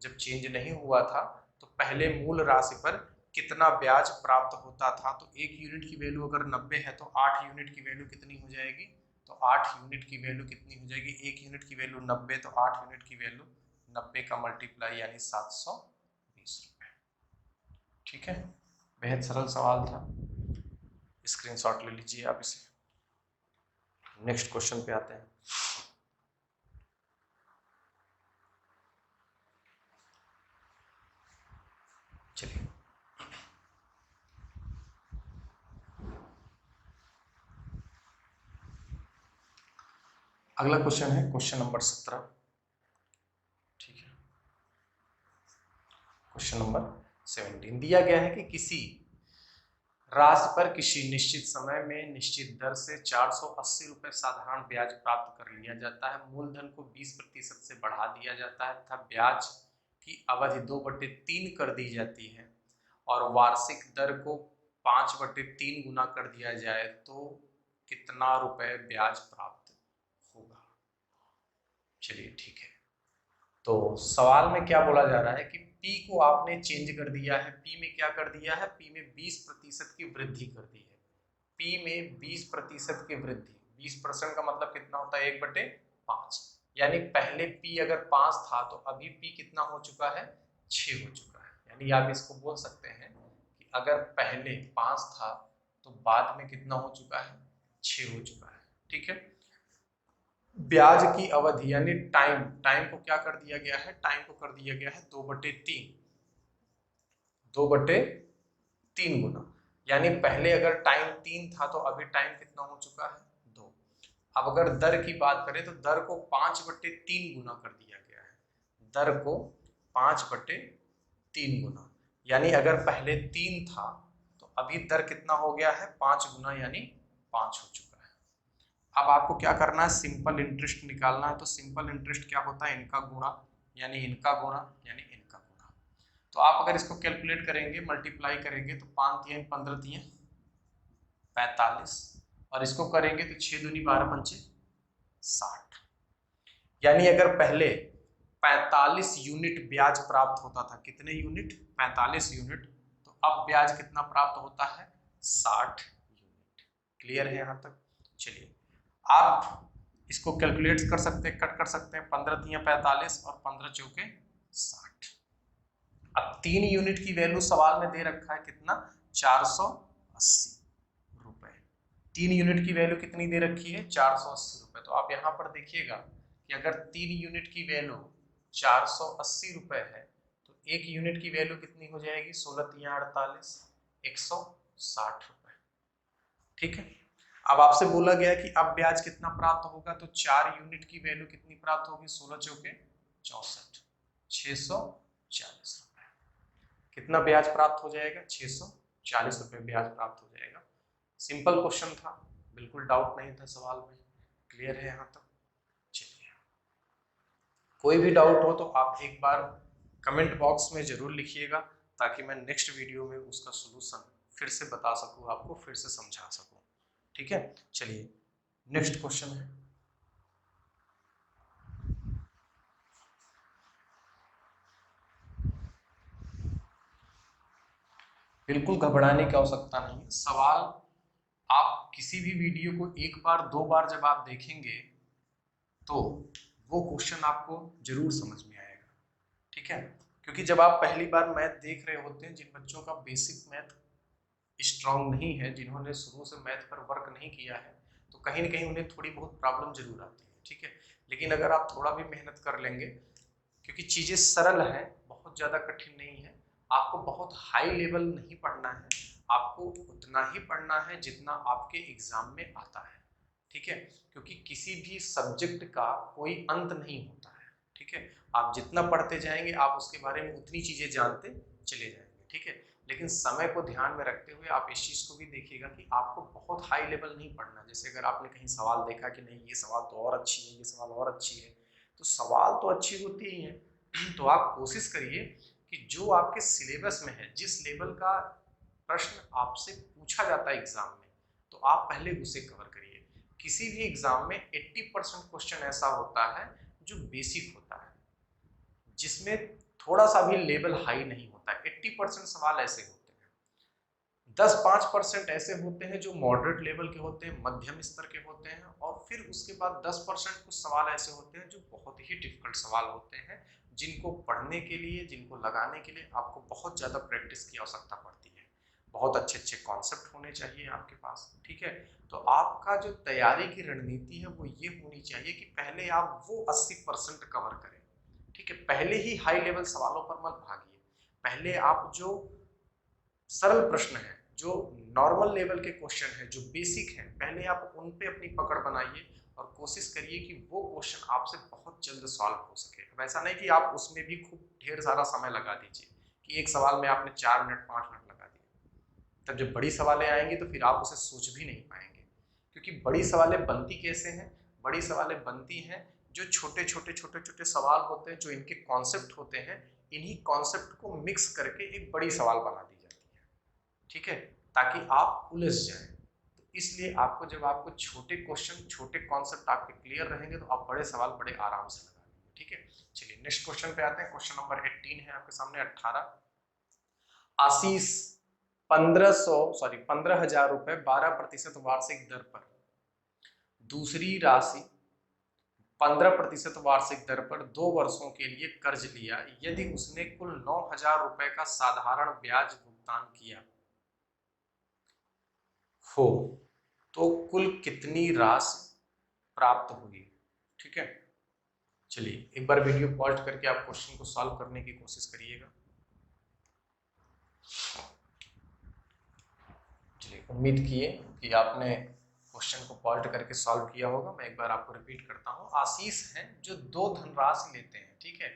जब चेंज नहीं हुआ था तो पहले मूल राशि पर कितना ब्याज प्राप्त होता था। तो 1 यूनिट की वैल्यू अगर 90 है तो 8 यूनिट की वैल्यू कितनी हो जाएगी, तो 8 यूनिट की वैल्यू कितनी हो जाएगी, 1 यूनिट की वैल्यू 90, तो 8 यूनिट की वैल्यू 90 का मल्टीप्लाई यानी 720 रुपये, ठीक है। बेहद सरल सवाल था, स्क्रीनशॉट ले लीजिए आप इसे। नेक्स्ट क्वेश्चन पे आते हैं। चलिए, अगला क्वेश्चन है क्वेश्चन नंबर 17, ठीक है। क्वेश्चन नंबर 17 दिया गया है कि किसी राशि पर किसी निश्चित समय में निश्चित दर से 480 रुपये साधारण ब्याज प्राप्त कर लिया जाता है। मूलधन को 20% से बढ़ा दिया जाता है तथा ब्याज की अवधि 2/3 कर दी जाती है और वार्षिक दर को 5/3 गुना कर दिया जाए तो कितना रुपए ब्याज प्राप्त होगा। चलिए ठीक है, तो सवाल में क्या बोला जा रहा है कि P को आपने चेंज कर दिया है। P में क्या कर दिया है, P में 20% की वृद्धि कर दी है। P में 20% की वृद्धि, 20% का मतलब कितना होता है, 1/5, यानी पहले P अगर 5 था तो अभी P कितना हो चुका है, 6 हो चुका है। यानी आप इसको बोल सकते हैं कि अगर पहले 5 था तो बाद में कितना हो चुका है, 6 हो चुका है, ठीक है। ब्याज की अवधि यानी टाइम को क्या कर दिया गया है, टाइम को कर दिया गया है 2/3 गुना, यानी पहले अगर टाइम 3 था तो अभी टाइम कितना हो चुका है, 2। अब अगर दर की बात करें तो दर को 5/3 गुना कर दिया गया है, दर को 5/3 गुना, यानी अगर पहले 3 था तो अभी दर कितना हो गया है, 5 गुना, यानी 5 हो चुका है। अब आपको क्या करना है, सिंपल इंटरेस्ट निकालना है। तो सिंपल इंटरेस्ट क्या होता है, इनका गुणा, यानी इनका गुणा यानी इनका गुणा। तो आप अगर इसको कैलकुलेट करेंगे, मल्टीप्लाई करेंगे तो 5 3 15 3 45, और इसको करेंगे तो 6 दूनी 12 पंचे 60, यानी अगर पहले 45 यूनिट ब्याज प्राप्त होता था, कितने यूनिट, 45 यूनिट, तो अब ब्याज कितना प्राप्त होता है, 60 यूनिट। क्लियर है यहाँ तक? चलिए आप इसको कैलकुलेट कर सकते हैं, कट कर सकते हैं। 15 तियां 45 और 15 चौके 60। अब 3 यूनिट की वैल्यू सवाल में दे रखा है कितना, 480 रुपए। 3 यूनिट की वैल्यू कितनी दे रखी है, 480 रुपए। तो आप यहाँ पर देखिएगा कि अगर 3 यूनिट की वैल्यू 480 रुपए है तो 1 यूनिट की वैल्यू कितनी हो जाएगी, 16 तियां 48, 160 रुपए। ठीक है। अब आपसे बोला गया कि अब ब्याज कितना प्राप्त होगा, तो 4 यूनिट की वैल्यू कितनी प्राप्त होगी, 16 चौके 64, 640 रुपए। कितना ब्याज प्राप्त हो जाएगा, 640 रुपए ब्याज प्राप्त हो जाएगा। सिंपल क्वेश्चन था, बिल्कुल डाउट नहीं था सवाल में। क्लियर है यहाँ तक? चलिए, कोई भी डाउट हो तो आप एक बार कमेंट बॉक्स में जरूर लिखिएगा, ताकि मैं नेक्स्ट वीडियो में उसका सोल्यूशन फिर से बता सकूं, आपको फिर से समझा सकूं। ठीक है। चलिए नेक्स्ट क्वेश्चन है, बिल्कुल घबराने की आवश्यकता नहीं है। सवाल आप किसी भी वीडियो को एक बार दो बार जब आप देखेंगे तो वो क्वेश्चन आपको जरूर समझ में आएगा। ठीक है। क्योंकि जब आप पहली बार मैथ देख रहे होते हैं, जिन बच्चों का बेसिक मैथ स्ट्रांग नहीं है, जिन्होंने शुरू से मैथ पर वर्क नहीं किया है, तो कहीं ना कहीं उन्हें थोड़ी बहुत प्रॉब्लम जरूर आती है। ठीक है। लेकिन अगर आप थोड़ा भी मेहनत कर लेंगे, क्योंकि चीजें सरल हैं, बहुत ज्यादा कठिन नहीं है, आपको बहुत हाई लेवल नहीं पढ़ना है, आपको उतना ही पढ़ना है जितना आपके एग्जाम में आता है। ठीक है। क्योंकि किसी भी सब्जेक्ट का कोई अंत नहीं होता है। ठीक है। आप जितना पढ़ते जाएंगे आप उसके बारे में उतनी चीजें जानते चले जाएंगे। ठीक है। लेकिन समय को ध्यान में रखते हुए आप इस चीज को भी देखिएगा कि आपको बहुत हाई लेवल नहीं पढ़ना। जैसे अगर आपने कहीं सवाल देखा कि नहीं ये सवाल तो और अच्छी है, ये सवाल और अच्छी है, तो सवाल तो अच्छी होती ही है, तो आप कोशिश करिए कि जो आपके सिलेबस में है, जिस लेवल का प्रश्न आपसे पूछा जाता है एग्जाम में, तो आप पहले उसे कवर करिए। किसी भी एग्जाम में 80% क्वेश्चन ऐसा होता है जो बेसिक होता है, जिसमें थोड़ा सा भी लेवल हाई नहीं होता है। 80% सवाल ऐसे होते हैं। 10-5% ऐसे होते हैं जो मॉडरेट लेवल के होते हैं, मध्यम स्तर के होते हैं, और फिर उसके बाद 10% कुछ सवाल ऐसे होते हैं जो बहुत ही डिफिकल्ट सवाल होते हैं, जिनको पढ़ने के लिए, जिनको लगाने के लिए आपको बहुत ज़्यादा प्रैक्टिस की आवश्यकता पड़ती है। बहुत अच्छे अच्छे कॉन्सेप्ट होने चाहिए आपके पास। ठीक है। तो आपका जो तैयारी की रणनीति है वो ये होनी चाहिए कि पहले आप वो 80% कवर करें। ठीक है। पहले ही हाई लेवल सवालों पर मत भागिए। पहले आप जो सरल प्रश्न है, जो नॉर्मल लेवल के क्वेश्चन है, जो बेसिक है, पहले आप उन पे अपनी पकड़ बनाइए और कोशिश करिए कि वो क्वेश्चन आपसे बहुत जल्द सॉल्व हो सके। अब ऐसा नहीं कि आप उसमें भी खूब ढेर सारा समय लगा दीजिए कि एक सवाल में आपने 4 मिनट 5 मिनट लगा दिए। तब जब बड़ी सवालें आएंगी तो फिर आप उसे सोच भी नहीं पाएंगे। क्योंकि बड़ी सवालें बनती कैसे हैं, बड़ी सवालें बनती हैं जो छोटे छोटे छोटे छोटे सवाल होते हैं, जो इनके कॉन्सेप्ट होते हैं, इन्हीं कॉन्सेप्ट को मिक्स करके एक बड़ी सवाल बना दी जाती है। ठीक है। ताकि आप उलझ जाएं। तो इसलिए आपको, जब आपको छोटे क्वेश्चन, छोटे कॉन्सेप्ट आपके क्लियर रहेंगे, तो आप बड़े सवाल बड़े आराम से लगा लेंगे। ठीक है। चलिए नेक्स्ट क्वेश्चन पे आते हैं। क्वेश्चन नंबर 18 है आपके सामने। 18, आशीष 15,000 रुपए 12% वार्षिक दर पर दूसरी राशि 15% वार्षिक दर पर 2 वर्षों के लिए कर्ज लिया। यदि उसने कुल 9,000 रुपए का साधारण ब्याज भुगतान किया हो तो कुल कितनी राशि प्राप्त होगी। ठीक है। चलिए एक बार वीडियो पॉज करके आप क्वेश्चन को सॉल्व करने की कोशिश करिएगा। चलिए, उम्मीद किए कि आपने क्वेश्चन को पॉज करके सॉल्व किया होगा। मैं एक बार आपको रिपीट करता हूँ। आशीष हैं जो 2 धनराशि लेते हैं। ठीक है।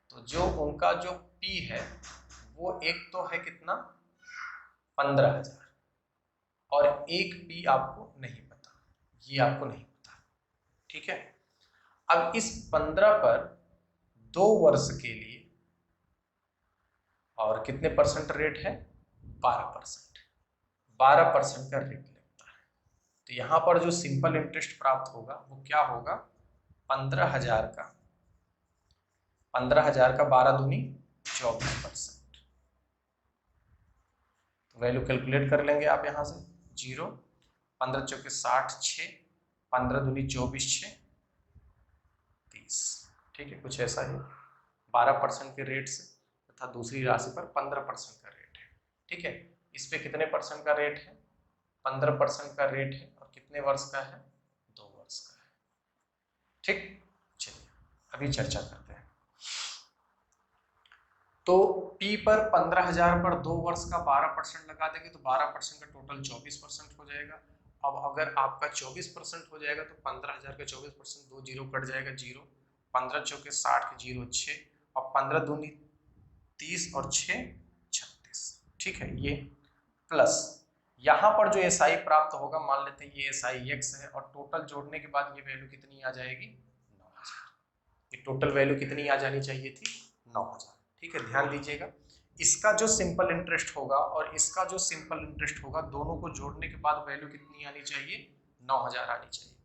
तो जो उनका जो पी है वो एक तो है कितना, 15,000, और एक पी आपको नहीं पता, ये आपको नहीं पता। ठीक है। अब इस 15 पर 2 वर्ष के लिए, और कितने परसेंट रेट है, 12%, 12% का रेट लगता है। तो यहां पर जो सिंपल इंटरेस्ट प्राप्त होगा वो क्या होगा, 15,000 का 12 दूनी 24%। तो वैल्यू कैलकुलेट कर लेंगे आप यहां से, 0, 15 चौके 60, 6, 15 दूनी 24, 6 30। ठीक है, कुछ ऐसा ही 12% के रेट से तथा दूसरी राशि पर 15% का रेट है। ठीक है, इस पे कितने परसेंट का रेट है? 15% का रेट है और कितने वर्ष का है? 2 वर्ष का है। ठीक, चलिए अभी चर्चा करते हैं। तो P पर 15,000 पर 2 वर्ष का 12% लगा देंगे तो 12% का टोटल 24% हो जाएगा। अब अगर आपका 24% हो जाएगा तो 15,000 का 24%, 2 जीरो कट जाएगा, 0, 15 चौके 60 के 0, 6 और 15 दूनी 30 और 6 36। ठीक है, ये प्लस यहाँ पर जो SI प्राप्त होगा, मान लेते हैं ये SI x है और टोटल जोड़ने के बाद ये वैल्यू कितनी आ जाएगी? 9,000। ये टोटल वैल्यू कितनी आ जानी चाहिए थी? 9,000। ठीक है, ध्यान दीजिएगा, इसका जो सिंपल इंटरेस्ट होगा और इसका जो सिंपल इंटरेस्ट होगा, दोनों को जोड़ने के बाद वैल्यू कितनी आनी चाहिए? 9,000 आनी चाहिए।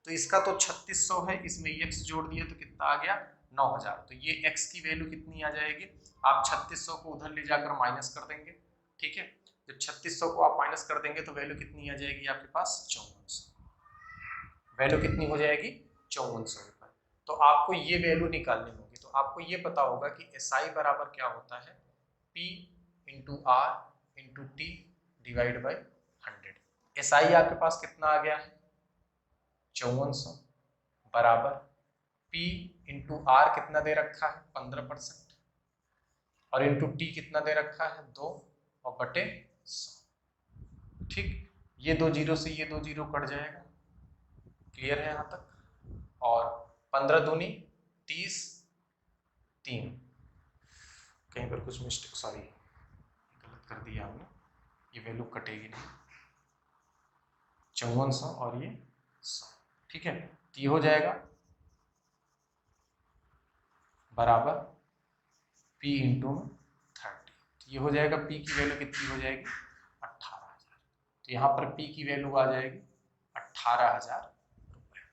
तो इसका तो 3600 है, इसमें x जोड़ दिया तो कितना आ गया? 9,000। तो ये x की वैल्यू कितनी आ जाएगी? आप 3600 को उधर ले जाकर माइनस कर देंगे। ठीक है, जब 3600 को आप माइनस कर देंगे तो वैल्यू कितनी आ जाएगी आपके पास? 5400। वैल्यू कितनी हो जाएगी? 5400 रुपए। तो आपको ये वैल्यू निकालनी होगी। तो आपको ये पता होगा कि SI बराबर क्या होता है? P into R into T divide by 100। SI आपके पास कितना आ गया है? 5400 बराबर P इंटू R कितना दे रखा है? 15% और इंटू T कितना दे रखा है? 2 और बटे 100। ठीक, ये 2 जीरो से ये 2 जीरो कट जाएगा। क्लियर है यहाँ तक? और 15 दूनी 30, 3, कहीं पर कुछ मिस्टेक, सॉरी गलत कर दिया हमने, ये वैल्यू कटेगी नहीं, 5400 और ये 100। ठीक है, तो ये हो जाएगा बराबर P इंटू 30। तो ये हो जाएगा, P की वैल्यू कितनी हो जाएगी? 18,000। तो यहाँ पर P की वैल्यू आ जाएगी 18,000 रुपए।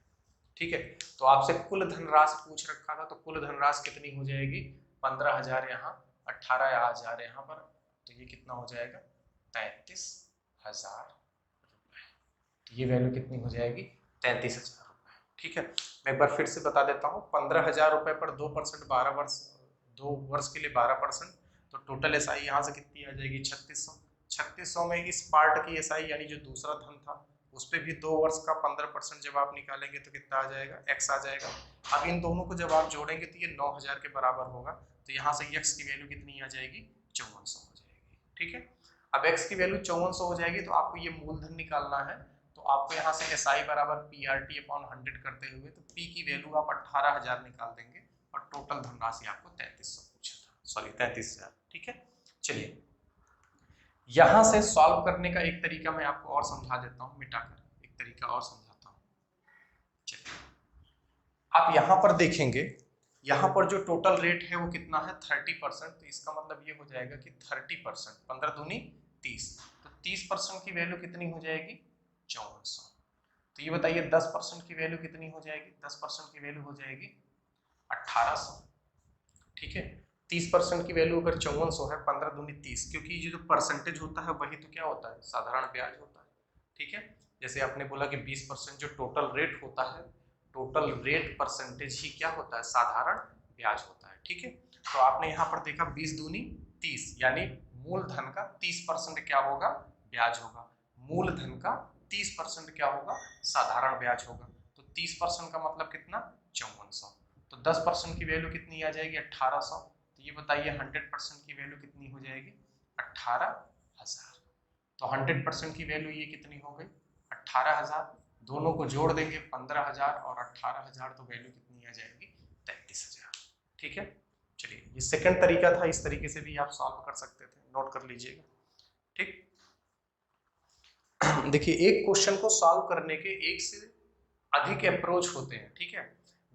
ठीक है, तो आपसे कुल धनराशि पूछ रखा था, तो कुल धनराशि कितनी हो जाएगी? 15,000 यहाँ, 18,000 यहाँ पर, तो ये कितना हो जाएगा? 33,000 रुपए। तो ये वैल्यू कितनी हो जाएगी? 33,000 रुपए। ठीक है, मैं एक बार फिर से बता देता हूँ, 15,000 रुपए पर 2% 12 वर्ष, 2 वर्ष के लिए 12%, तो टोटल SI यहाँ से कितनी आ जाएगी? 3600। 3600 में इस पार्ट की SI यानी जो दूसरा धन था उस पर भी 2 वर्ष का 15% जब आप निकालेंगे तो कितना आ जाएगा? x आ जाएगा। अब इन दोनों को जब आप जोड़ेंगे तो ये 9,000 के बराबर होगा। तो यहाँ से x की वैल्यू कितनी आ जाएगी? 5400 हो जाएगी। ठीक है, अब x की वैल्यू 5400 हो जाएगी तो आपको ये मूलधन निकालना है। तो आपको यहाँ से SI बराबर PRT अपॉन 100 करते हुए तो P की वैल्यू आप 18,000 निकाल देंगे और टोटल धनराशि आपको 3300 पूछा था, सॉरी 33,000। ठीक है, चलिए यहां से सॉल्व करने का एक तरीका मैं आपको और समझा देता हूं, मिटाकर एक तरीका और समझाता हूं। चलिए आप यहां पर देखेंगे, यहां पर जो टोटल रेट है वो कितना है? 30%। तो इसका मतलब ये हो जाएगा कि 30%, 15 दूनी 30, तो 30% की वैल्यू कितनी हो जाएगी? 5400। तो ये बताइए 10% की वैल्यू कितनी हो जाएगी? 10% की वैल्यू हो जाएगी 1800। ठीक है, 30% की वैल्यू अगर 5400 है, 15 दूनी 30, क्योंकि ये जो परसेंटेज होता है वही तो क्या होता है? साधारण ब्याज होता है। ठीक है, जैसे आपने बोला कि 20% जो टोटल रेट होता है, टोटल रेट परसेंटेज ही क्या होता है? साधारण ब्याज होता है। ठीक है, तो आपने यहाँ पर देखा 20 दूनी 30, यानी मूलधन का 30% क्या होगा? ब्याज होगा। मूलधन का 30% क्या होगा? साधारण ब्याज होगा। तो 30% का मतलब कितना? 5400। तो 10% की वैल्यू कितनी आ जाएगी? 1800। तो ये बताइए 100% की वैल्यू कितनी हो जाएगी? 18,000। तो 100% की वैल्यू ये कितनी हो गई? 18,000। दोनों को जोड़ देंगे 15,000 और 18,000, तो वैल्यू कितनी आ जाएगी? 33,000। ठीक है, चलिए ये सेकंड तरीका था, इस तरीके से भी आप सॉल्व कर सकते थे, नोट कर लीजिएगा। ठीक, देखिए एक क्वेश्चन को सॉल्व करने के एक से अधिक अप्रोच होते हैं। ठीक है,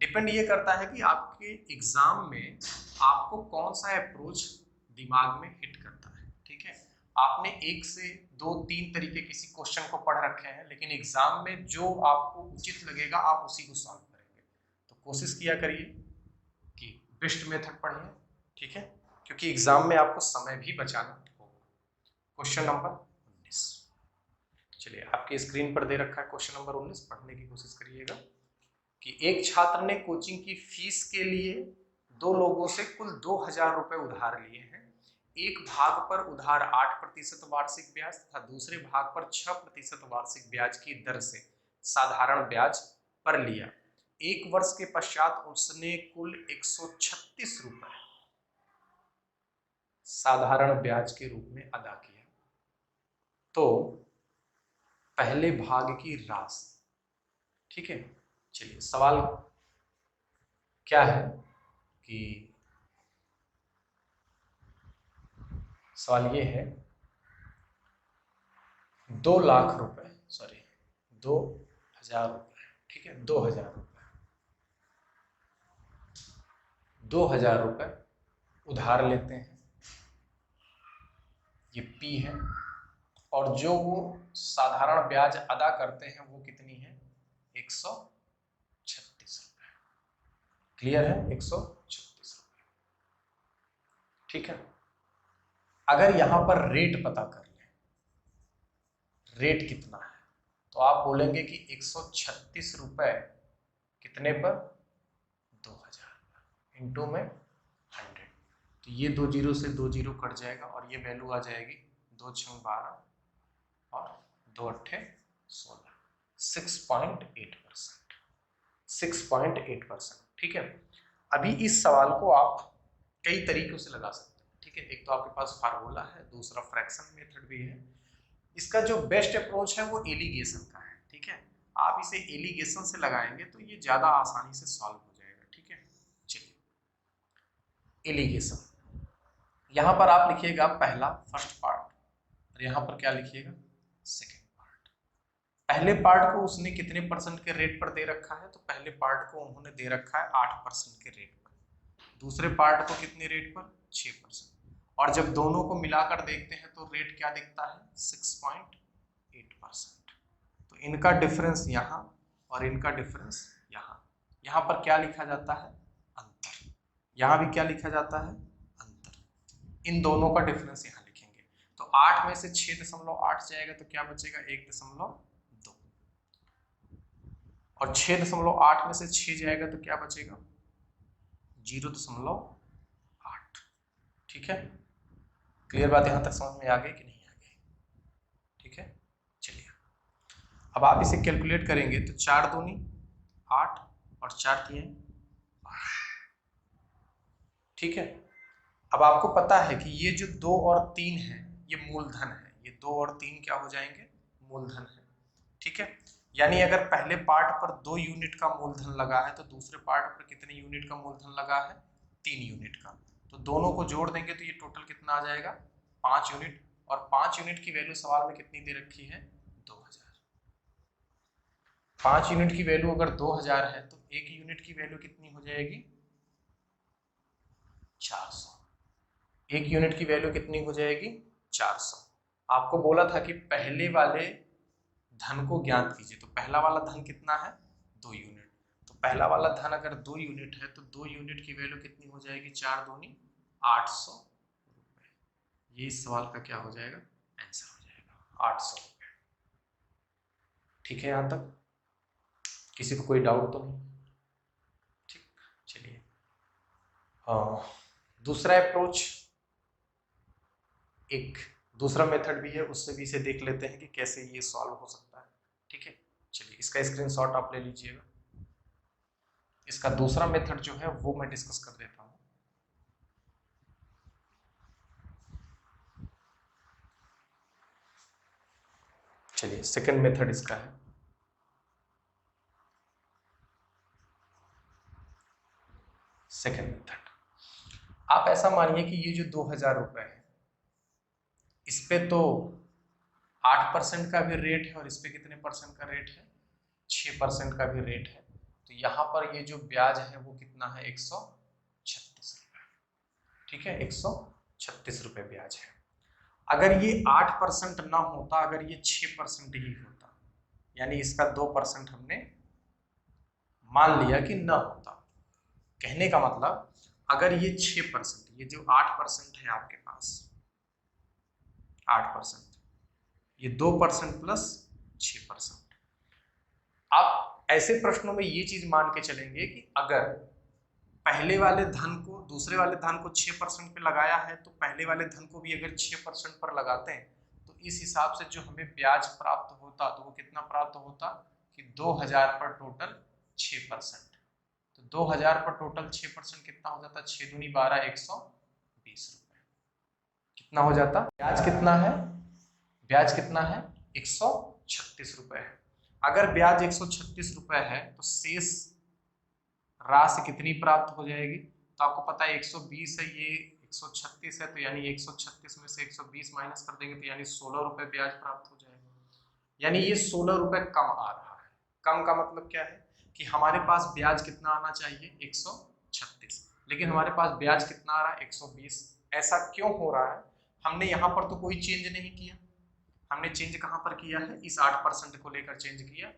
डिपेंड ये करता है कि आपके एग्जाम में आपको कौन सा अप्रोच दिमाग में हिट करता है। ठीक है, आपने एक से 2-3 तरीके किसी क्वेश्चन को पढ़ रखे हैं, लेकिन एग्जाम में जो आपको उचित लगेगा आप उसी को सॉल्व करेंगे। तो कोशिश किया करिए कि बेस्ट मेथड पढ़िए। ठीक है, क्योंकि एग्जाम में आपको समय भी बचाना होगा। क्वेश्चन नंबर 19, चलिए आपकी स्क्रीन पर दे रखा है क्वेश्चन नंबर 19, पढ़ने की कोशिश करिएगा कि एक छात्र ने कोचिंग की फीस के लिए 2 लोगों से कुल 2000 रुपए उधार लिए हैं। एक भाग पर उधार 8% वार्षिक ब्याज तथा दूसरे भाग पर 6% वार्षिक ब्याज की दर से साधारण ब्याज पर लिया। 1 वर्ष के पश्चात उसने कुल 136 रुपए साधारण ब्याज के रूप में अदा किया। तो पहले भाग की राशि, ठीक है। चलिए सवाल क्या है कि सवाल ये है 2 लाख रुपए, सॉरी 2000 रुपए, ठीक है, 2000 रुपए, 2000 रुपए उधार लेते हैं, ये P है, और जो वो साधारण ब्याज अदा करते हैं वो कितनी है, 136 रुपए। क्लियर है, 136 रुपए, ठीक है। अगर यहां पर रेट पता कर लें, रेट कितना है, तो आप बोलेंगे कि 136 रुपए कितने पर, 2000 इंटू में 100, तो ये 2 जीरो से 2 जीरो कट जाएगा और ये वैल्यू आ जाएगी 2 6 12 और 2 8 16, 6.8%, 6.8%, ठीक है। अभी इस सवाल को आप कई तरीकों से लगा सकते हैं, ठीक है। एक तो आपके पास फार्मूला है, दूसरा फ्रैक्शन मेथड भी है। इसका जो बेस्ट अप्रोच है वो एलिगेशन का है, ठीक है। आप इसे एलिगेशन से लगाएंगे तो ये ज्यादा आसानी से सॉल्व हो जाएगा, ठीक है। चलिए एलिगेशन, यहां पर आप लिखिएगा पहला फर्स्ट पार्ट और यहां पर क्या लिखिएगा, सेकेंड पार्ट। पहले पार्ट को उसने कितने परसेंट के रेट पर दे रखा है, तो पहले पार्ट को उन्होंने दे रखा है 8% के रेट पर, दूसरे पार्ट को कितने रेट पर, 6%, और जब दोनों को मिलाकर देखते हैं तो रेट क्या दिखता है, 6.8%। तो इनका डिफरेंस यहाँ और इनका डिफरेंस यहाँ, यहाँ पर क्या लिखा जाता है, अंतर, यहाँ भी क्या लिखा जाता है, अंतर। इन दोनों का डिफरेंस यहाँ लिखेंगे, तो 8 में से 6.8 जाएगा तो क्या बचेगा, 1.2, और 6.8 में से 6 जाएगा तो क्या बचेगा, 0.8, ठीक है। क्लियर बात यहां तक समझ में आ गई कि नहीं आ गई, ठीक है। चलिए अब आप इसे कैलकुलेट करेंगे तो 4 दूनी 8 और 4 तीन 12, ठीक है। अब आपको पता है कि ये जो 2 और 3 है ये मूलधन है, ये 2 और 3 क्या हो जाएंगे, मूलधन है, ठीक है। यानी अगर पहले पार्ट पर 2 यूनिट का मूलधन लगा है तो दूसरे पार्ट पर कितने यूनिट का मूलधन लगा है, 3 यूनिट का, तो दोनों को जोड़ देंगे तो ये टोटल कितना आ जाएगा, 5 यूनिट, और 5 यूनिट की वैल्यू सवाल में कितनी दे रखी है, 2000। 5 यूनिट की वैल्यू अगर 2000 है तो 1 यूनिट की वैल्यू कितनी हो जाएगी, 400। 1 यूनिट की वैल्यू कितनी हो जाएगी, 400। आपको बोला था कि पहले वाले धन को ज्ञात कीजिए, तो पहला वाला धन कितना है, 2 यूनिट, तो पहला वाला धन अगर 2 यूनिट है तो 2 यूनिट की वैल्यू कितनी हो जाएगी, 4 दूनी 800 रुपए। ये इस सवाल का क्या हो जाएगा, आंसर हो जाएगा 800 रुपए, ठीक है। यहां तक किसी को कोई डाउट तो नहीं, ठीक। चलिए दूसरा अप्रोच, एक दूसरा मेथड भी है, उससे भी इसे देख लेते हैं कि कैसे ये सॉल्व हो सकता है, ठीक है। चलिए इसका स्क्रीनशॉट आप ले लीजिएगा। इसका दूसरा मेथड जो है वो मैं डिस्कस कर देता हूं। चलिए सेकंड मेथड इसका है, सेकंड मेथड। आप ऐसा मानिए कि ये जो 2000 रुपए है इस पे तो 8% का भी रेट है और इस पे कितने परसेंट का रेट है, 6% का भी रेट है, तो यहाँ पर ये जो ब्याज है वो कितना है, 136 रुपए, ठीक है, 136 रुपए ब्याज है। अगर ये 8% ना होता, अगर ये 6% ही होता, यानी इसका 2% हमने मान लिया कि ना होता, कहने का मतलब अगर ये 6%, ये जो 8% है आपके पास 8%, ये 2% प्लस 6%। आप ऐसे प्रश्नों में ये चीज मान के चलेंगे कि अगर पहले वाले धन को दूसरे वाले धन को 6% पे लगाया है तो पहले वाले धन को भी अगर 6% पर लगाते हैं तो इस हिसाब से जो हमें ब्याज प्राप्त होता तो वो कितना प्राप्त होता कि 2000 पर टोटल 6%। तो 2000 पर टोटल 6% कितना हो जाता, 6 दूनी 12, 120 रुपए कितना हो जाता। ब्याज कितना है, ब्याज कितना है 136 रुपए है। अगर ब्याज 136 रुपए है तो शेष राशि कितनी प्राप्त हो जाएगी, तो आपको पता है 120 है, ये 136 है, तो यानी 136 में से 120 माइनस कर देंगे तो यानी 16 रुपए ब्याज प्राप्त हो जाएगा। यानी ये 16 रुपए कम आ रहा है। कम का मतलब क्या है कि हमारे पास ब्याज कितना आना चाहिए 136, लेकिन हमारे पास ब्याज कितना आ रहा है 120। ऐसा क्यों हो रहा है, हमने यहाँ पर तो कोई चेंज नहीं किया, हमने चेंज कहाँ पर किया है, इस 8% को लेकर चेंज किया।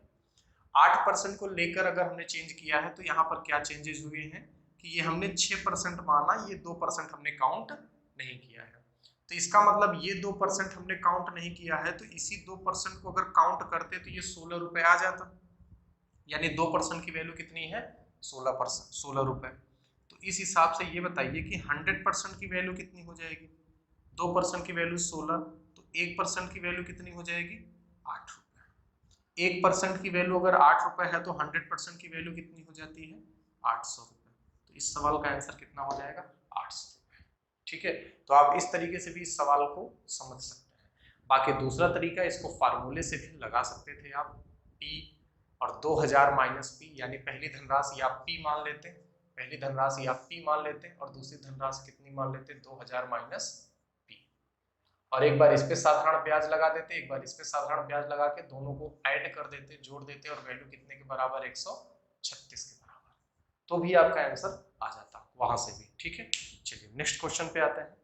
8% को लेकर अगर हमने चेंज किया है तो यहाँ पर क्या चेंजेस हुए हैं कि ये हमने 6% माना, ये 2% हमने काउंट नहीं किया है। तो इसका मतलब ये 2% हमने काउंट नहीं किया है, तो इसी 2% को अगर काउंट करते तो ये 16 रुपए आ जाता। यानी 2% की वैल्यू कितनी है 16%, 16 रुपए। तो इस हिसाब से ये बताइए कि 100% की वैल्यू कितनी हो जाएगी, 2% की वैल्यू 16, तो 1% की वैल्यू कितनी हो जाएगी 8 रुपए। 1% की वैल्यू अगर 8 रुपए है तो 100% की वैल्यू कितनी हो जाती है 800 रुपए। तो इस सवाल का आंसर कितना हो जाएगा 800 रुपए। ठीक है, तो आप इस तरीके से भी इस सवाल को समझ सकते हैं। बाकी दूसरा तरीका, इसको फार्मूले से भी लगा सकते थे आप, P और 2000 माइनस P, यानी पहली धनराशि आप P मान लेते हैं, पहली धनराशि आप P मान लेते हैं और दूसरी धनराशि कितनी मान लेते हैं 2000 माइनस P, और एक बार इस पे साधारण ब्याज लगा देते, एक बार इस पे साधारण ब्याज लगा के दोनों को ऐड कर देते, जोड़ देते, और वैल्यू कितने के बराबर 136 के बराबर, तो भी आपका आंसर आ जाता वहां से भी। ठीक है, चलिए नेक्स्ट क्वेश्चन पे आते हैं।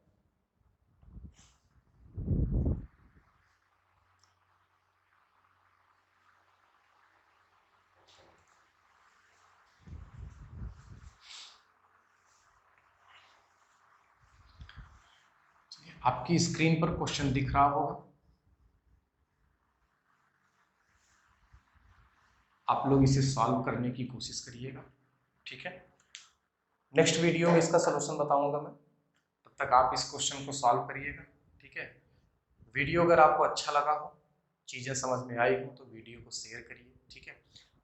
आपकी स्क्रीन पर क्वेश्चन दिख रहा होगा, आप लोग इसे सॉल्व करने की कोशिश करिएगा। ठीक है, नेक्स्ट वीडियो में इसका सलूशन बताऊंगा मैं, तब तक आप इस क्वेश्चन को सॉल्व करिएगा। ठीक है, वीडियो अगर आपको अच्छा लगा हो, चीज़ें समझ में आई हो, तो वीडियो को शेयर करिए। ठीक है,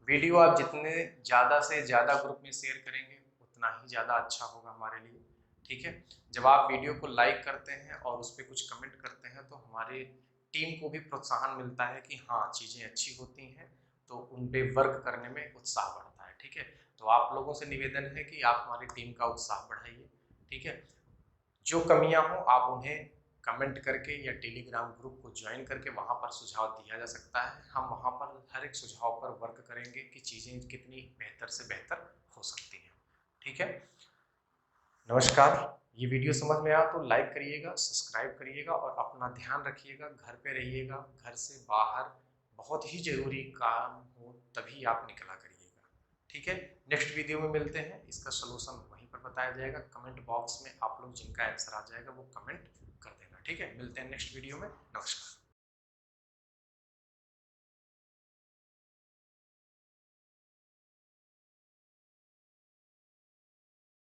वीडियो आप जितने ज़्यादा से ज़्यादा ग्रुप में शेयर करेंगे उतना ही ज़्यादा अच्छा होगा हमारे लिए। ठीक है, जब आप वीडियो को लाइक करते हैं और उस पर कुछ कमेंट करते हैं तो हमारे टीम को भी प्रोत्साहन मिलता है कि हाँ चीज़ें अच्छी होती हैं, तो उन पे वर्क करने में उत्साह बढ़ता है। ठीक है, तो आप लोगों से निवेदन है कि आप हमारी टीम का उत्साह बढ़ाइए। ठीक है, जो कमियां हो आप उन्हें कमेंट करके या टेलीग्राम ग्रुप को ज्वाइन करके वहां पर सुझाव दिया जा सकता है। हम वहां पर हर एक सुझाव पर वर्क करेंगे कि चीज़ें कितनी बेहतर से बेहतर हो सकती हैं। ठीक है, नमस्कार। ये वीडियो समझ में आया तो लाइक करिएगा, सब्सक्राइब करिएगा और अपना ध्यान रखिएगा, घर पे रहिएगा, घर से बाहर बहुत ही ज़रूरी काम हो तभी आप निकला करिएगा। ठीक है, नेक्स्ट वीडियो में मिलते हैं, इसका सलूशन वहीं पर बताया जाएगा। कमेंट बॉक्स में आप लोग जिनका आंसर आ जाएगा वो कमेंट कर देना। ठीक है, मिलते हैं नेक्स्ट वीडियो में, नमस्कार।